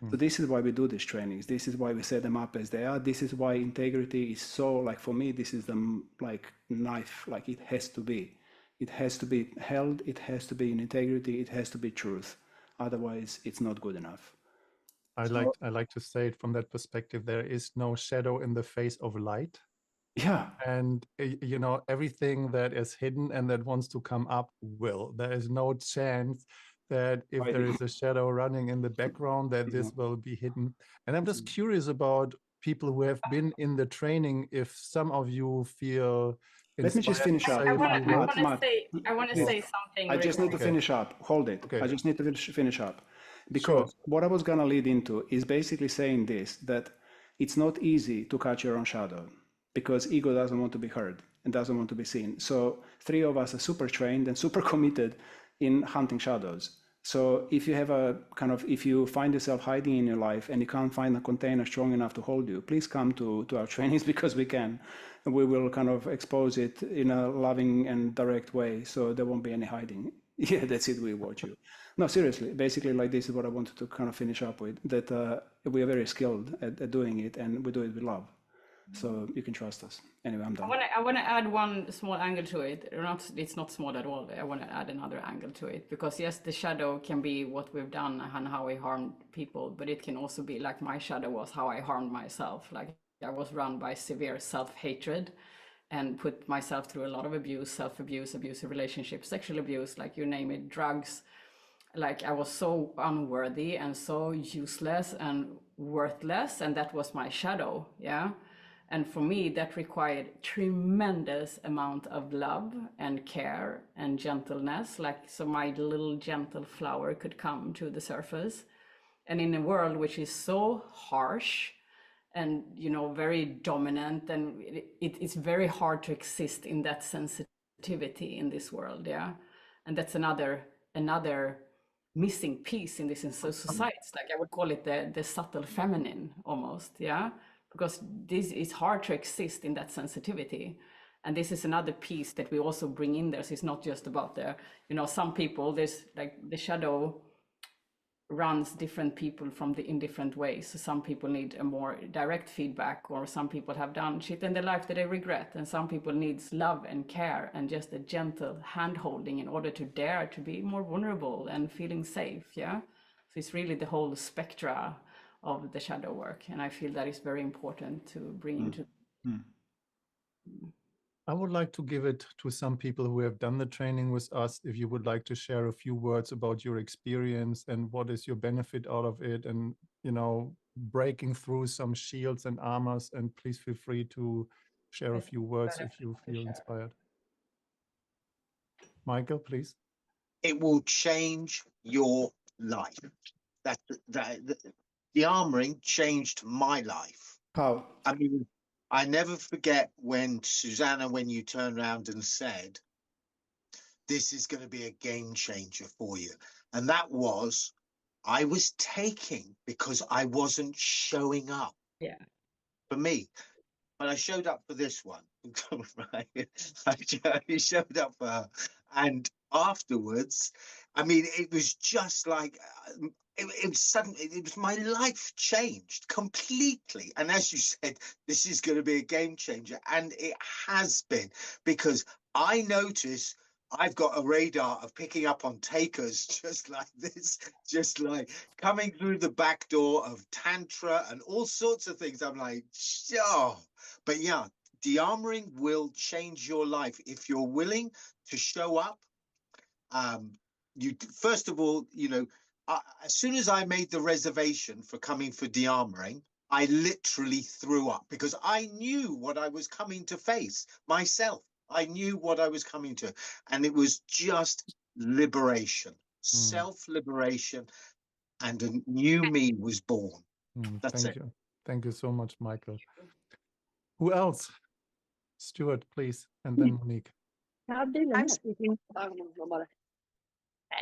So this is why we do these trainings. This is why we set them up as they are. This is why integrity is so, like, for me, this is the like knife, like it has to be. It has to be held, it has to be in integrity, it has to be truth. Otherwise, it's not good enough. I like to say it from that perspective. There is no shadow in the face of light. Yeah. And you know, everything that is hidden and that wants to come up will. There is no chance that if there is a shadow running in the background that this will be hidden. And I'm just curious about people who have been in the training, if some of you feel Let me just finish up. I want to say something. I just need to finish up. Hold it. I just need to finish up. Because what I was going to lead into is basically saying this, that it's not easy to catch your own shadow, because ego doesn't want to be heard and doesn't want to be seen. So 3 of us are super trained and super committed in hunting shadows. So if you have a kind of, if you find yourself hiding in your life and you can't find a container strong enough to hold you, please come to our trainings, because we can. And we will kind of expose it in a loving and direct way, so there won't be any hiding. Yeah, that's it, we watch you. No, seriously, basically, like, this is what I wanted to kind of finish up with, that we are very skilled at doing it, and we do it with love. So you can trust us. Anyway, I'm done. I want to add one small angle to it. It's not small at all. I want to add another angle to it, because yes, the shadow can be what we've done and how we harmed people, but it can also be like my shadow was how I harmed myself. Like, I was run by severe self-hatred and put myself through a lot of abuse, self-abuse, abusive relationships, sexual abuse, like you name it, drugs. Like, I was so unworthy and so useless and worthless, and that was my shadow. Yeah. And for me, that required tremendous amount of love and care and gentleness, like, so my little gentle flower could come to the surface. And in a world which is so harsh and, you know, very dominant, and it's very hard to exist in that sensitivity in this world. Yeah. And that's another missing piece in this society. Like, I would call it the subtle feminine almost. Yeah. Because this is hard to exist in that sensitivity. And this is another piece that we also bring in there. So it's not just about the, you know, some people, there's like the shadow runs different people in different ways. So some people need a more direct feedback, or some people have done shit in their life that they regret. And some people needs love and care and just a gentle hand holding in order to dare to be more vulnerable and feeling safe. Yeah. So it's really the whole spectra of the shadow work, and I feel that is very important to bring into. I would like to give it to some people who have done the training with us. If you would like to share a few words about your experience and what is your benefit out of it, and, you know, breaking through some shields and armors, and please feel free to share a few words if you feel inspired. Michael, please. It will change your life. Dearmouring changed my life. How? I mean, I never forget when Susanna, when you turned around and said, this is going to be a game changer for you. And that was, I was taking because I wasn't showing up. Yeah. For me. But I showed up for this one. Right? I showed up for her. And afterwards, I mean, it was just like, it was suddenly, it was, my life changed completely. And as you said, this is going to be a game changer. And it has been, because I notice I've got a radar of picking up on takers just like this, just like coming through the back door of Tantra and all sorts of things. I'm like, oh, but yeah, dearmoring will change your life if you're willing to show up. You first of all, you know, as soon as I made the reservation for coming for dearmoring, I literally threw up because I knew what I was coming to face myself. I knew what I was coming to, and it was just liberation, self-liberation, and a new me was born. That's Thank it. you. Thank you so much, Michael. Who else? Stuart, please, and then Monique. I'm speaking.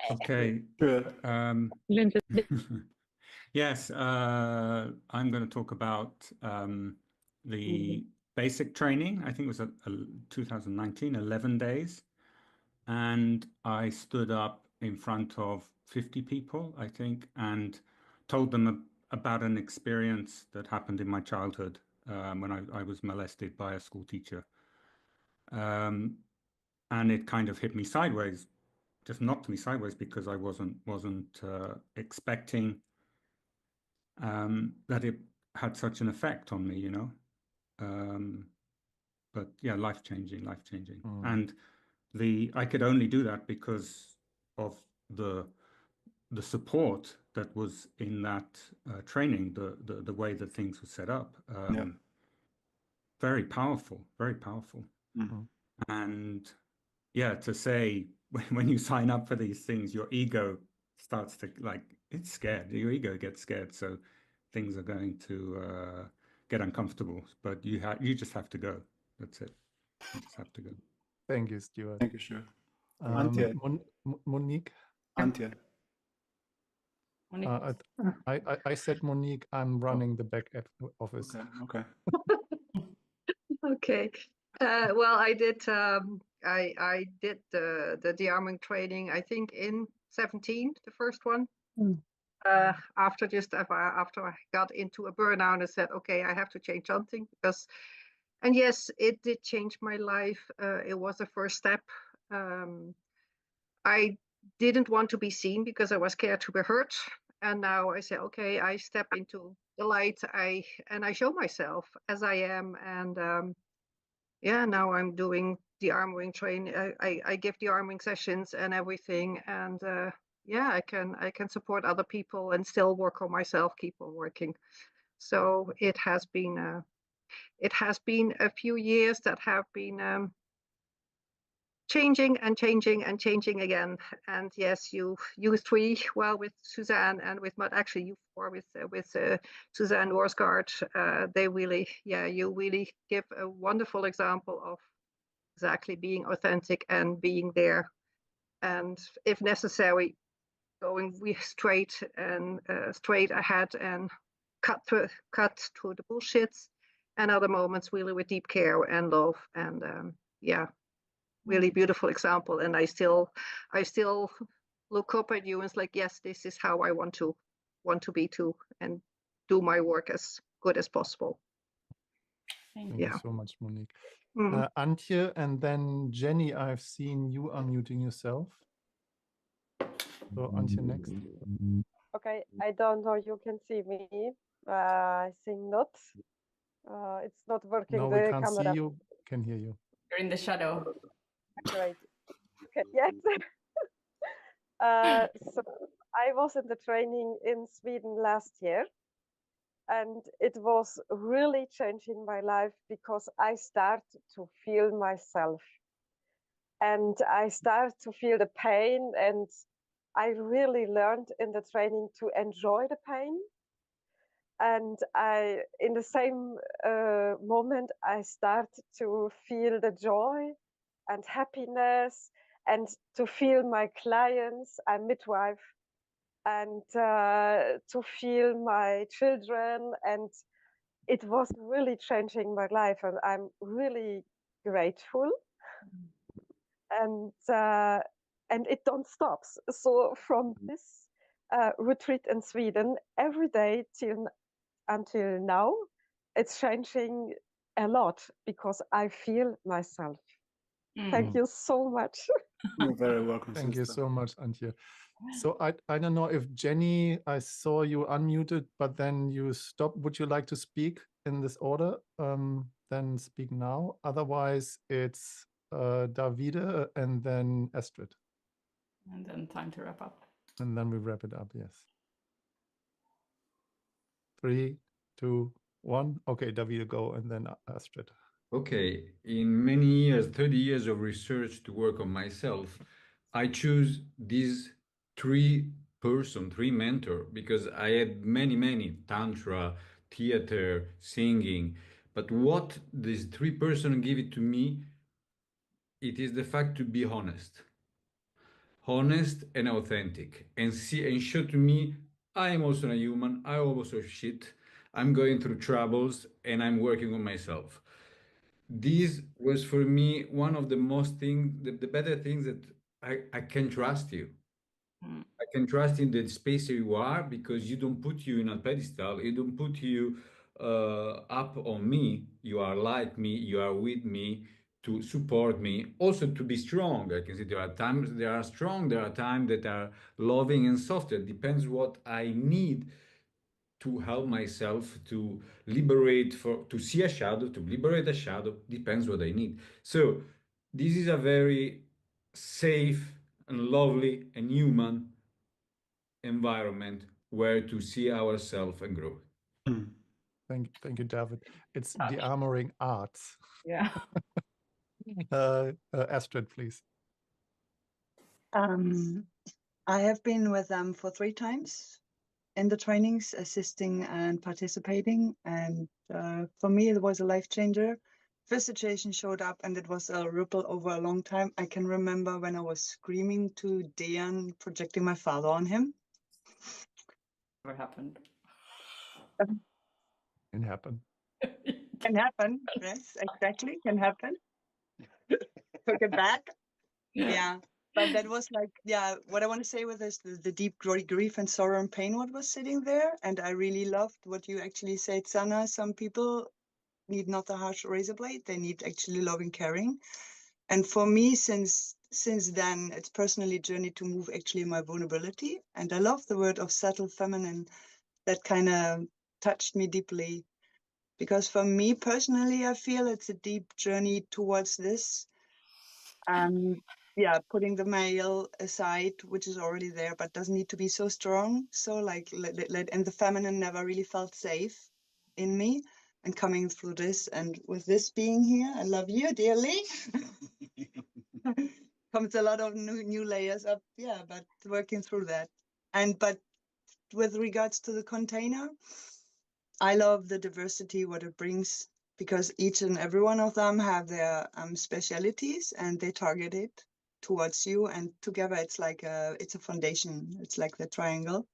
Okay. Good. Yes, I'm going to talk about the basic training. I think it was a 2019, 11 days. And I stood up in front of 50 people, I think, and told them about an experience that happened in my childhood when I was molested by a school teacher. And it kind of hit me sideways, just knocked me sideways because I wasn't expecting that it had such an effect on me, you know. But yeah, life-changing. And I could only do that because of the support that was in that training, the way that things were set up. Very powerful. And yeah, to say when you sign up for these things, your ego starts to, like, it's scared. Your ego gets scared, so things are going to get uncomfortable. But you just have to go. That's it. You just have to go. Thank you, Stuart. Thank you, Stuart. Monique. Antje. I said Monique. I'm running the back office. Okay. Okay. Well, I did the dearming training, I think in 17, the first one. After I got into a burnout and said, okay, I have to change something because, and yes, it did change my life. It was the first step. I didn't want to be seen because I was scared to be hurt. And now I say, okay, I step into the light. I show myself as I am. And yeah, now I'm doing the dearmoring training. I give the dearmoring sessions and everything. And yeah, I can support other people and still work on myself, keep on working. So it has been a few years that have been changing again. And yes, you three, well, with Suzanne and with Matt, actually you four with Suzanne Worsgaard, they really, yeah, you really give a wonderful example of exactly being authentic and being there, and if necessary, going straight ahead and cut through the bullshits, and other moments really with deep care and love, and yeah, really beautiful example. And I still look up at you and it's like, yes, this is how I want to be too, and do my work as good as possible. Thank you so much, Monique. Antje, and then Jenny, I've seen you unmuting yourself. So Antje next. Okay, I don't know, you can see me. I think not. It's not working. No, the we can't camera. see you, can hear you. You're in the shadow. Great. Okay, yes. So I was in the training in Sweden last year, and it was really changing my life because I start to feel myself, and I start to feel the pain, and I really learned in the training to enjoy the pain. And in the same moment, I start to feel the joy and happiness, and to feel my clients, I'm midwife, and to feel my children. And it was really changing my life, and I'm really grateful. And it don't stop. So from this retreat in Sweden, every day until now, it's changing a lot because I feel myself. Thank you so much. You're very welcome. Thank you sister. so much, Antje. So I don't know if Jenny, I saw you unmuted, but then you stopped. Would you like to speak in this order? Then speak now. Otherwise, it's Davide and then Astrid. And then time to wrap up. And then we wrap it up, yes. 3, 2, 1. Okay, Davide, go, and then Astrid. Okay, in many years, 30 years of research to work on myself, I choose these three mentor, because I had many tantra, theater, singing. But what these three person give it to me, it is the fact to be honest and authentic, and show to me I am also a human, I also shit, I'm going through troubles, and I'm working on myself. This was for me one of the most the better things, that I can trust you. I can trust in the space you are, because you don't put you in a pedestal, you don't put you up on me. You are like me, you are with me to support me, also to be strong. I can say there are times they are strong, there are times that are loving and soft. It depends what I need to help myself to liberate, to see a shadow, to liberate a shadow, depends what I need. So this is a very safe and lovely and human environment where to see ourselves and grow. Thank you, David. It's Dearmouring Arts. Yeah. Astrid, please. I have been with them for 3 times in the trainings, assisting and participating. And for me, it was a life changer. First situation showed up and it was a ripple over a long time. I can remember when I was screaming to Dean, projecting my father on him. What happened? Can happen. Can happen. Yes, exactly. Can happen. Took it back. Yeah. But that was like, yeah, what I want to say with this, the deep grief and sorrow and pain, what was sitting there. And I really loved what you actually said, Sana. Some people need not a harsh razor blade. They need actually loving, caring. And for me, since then, it's personally journey to move actually my vulnerability. And I love the word of subtle feminine. That kind of touched me deeply. Because for me personally, I feel it's a deep journey towards this. Yeah, putting the male aside, which is already there, but doesn't need to be so strong. So like, and the feminine never really felt safe in me, and coming through this, and with this being here, I love you dearly. Comes a lot of new layers up, yeah, but working through that. But with regards to the container, I love the diversity, what it brings, because each and every one of them have their specialities, and they target it towards you, and together it's like it's a foundation. It's like the triangle.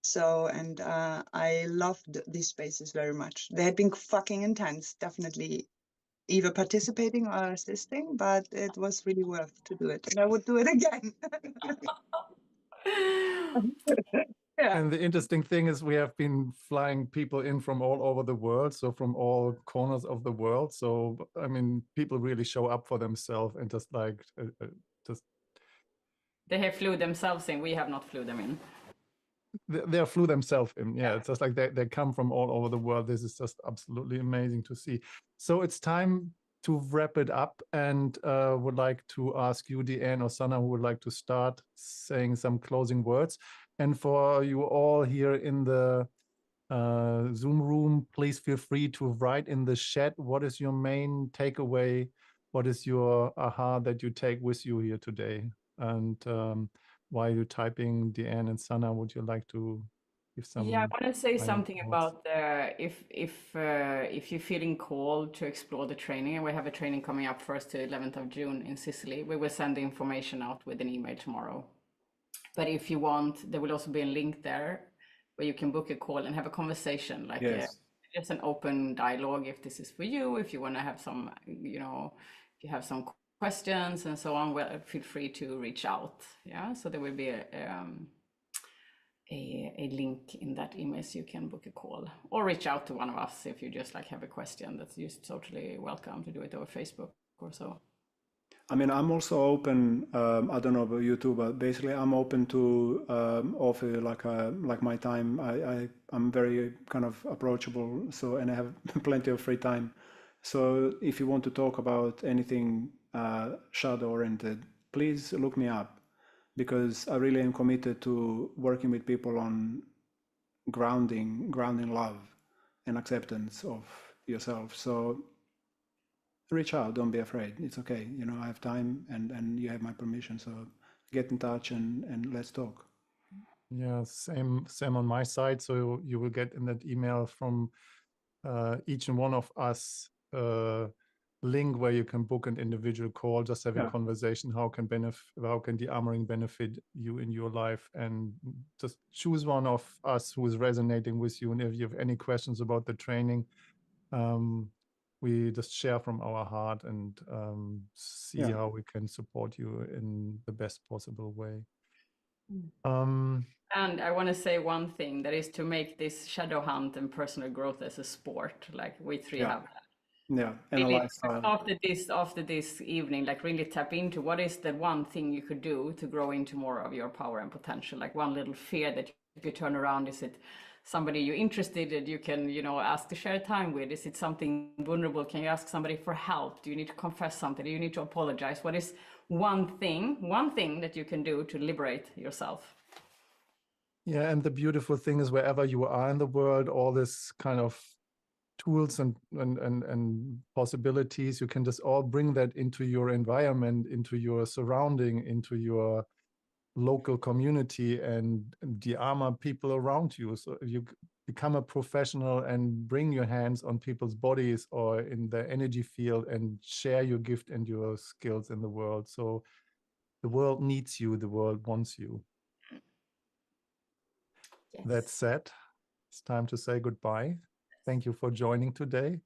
So, and I loved these spaces very much. They had been fucking intense, definitely, either participating or assisting, but it was really worth to do it, and I would do it again. Yeah. And the interesting thing is we have been flying people in from all over the world, so from all corners of the world. So, I mean, people really show up for themselves and just like, just... They have flew themselves in, we have not flew them in. They flew themselves in, yeah. It's just like they come from all over the world. This is just absolutely amazing to see. So it's time to wrap it up, and would like to ask you, Deanne or Sana, who would like to start saying some closing words. And for you all here in the Zoom room, please feel free to write in the chat, what is your main takeaway? What is your aha that you take with you here today? And while you're typing, Deanne and Sana, would you like to give some? Yeah, I want to say final something thoughts? about if you're feeling called to explore the training, and we have a training coming up 1st to 11th of June in Sicily. We will send the information out with an email tomorrow. But if you want, there will also be a link there where you can book a call and have a conversation, like just an open dialogue. If this is for you, if you want to have some, if you have some questions and so on, well, feel free to reach out. Yeah, so there will be a link in that email so you can book a call or reach out to one of us if you just like have a question. That's just totally welcome to do it over Facebook or so. I mean, I'm also open. I don't know about you too, but basically, I'm open to offer like my time. I'm very kind of approachable, so, and I have plenty of free time. So if you want to talk about anything shadow oriented, please look me up, because I really am committed to working with people on grounding love and acceptance of yourself. So reach out, don't be afraid. It's okay. I have time and you have my permission. So get in touch and let's talk. Yeah, same on my side. So you will get in that email from each and one of us link where you can book an individual call, just have a conversation. How can Dearmouring benefit you in your life, and just choose one of us who is resonating with you. And if you have any questions about the training, we just share from our heart and see how we can support you in the best possible way. And I want to say one thing, that is to make this shadow hunt and personal growth as a sport, like we three have that. Yeah, and really, after this evening, like really tap into what is the one thing you could do to grow into more of your power and potential. Like one little fear that if you turn around, is it somebody you're interested in, you can, ask to share time with? Is it something vulnerable? Can you ask somebody for help? Do you need to confess something? Do you need to apologize? What is one thing that you can do to liberate yourself? Yeah, and the beautiful thing is, wherever you are in the world, all this kind of tools and possibilities, you can just all bring that into your environment, into your surrounding, into your local community, and de-armor people around you. So you become a professional and bring your hands on people's bodies or in the energy field and share your gift and your skills in the world. So the world needs you, the world wants you. Yes. That said, it's time to say goodbye. Thank you for joining today.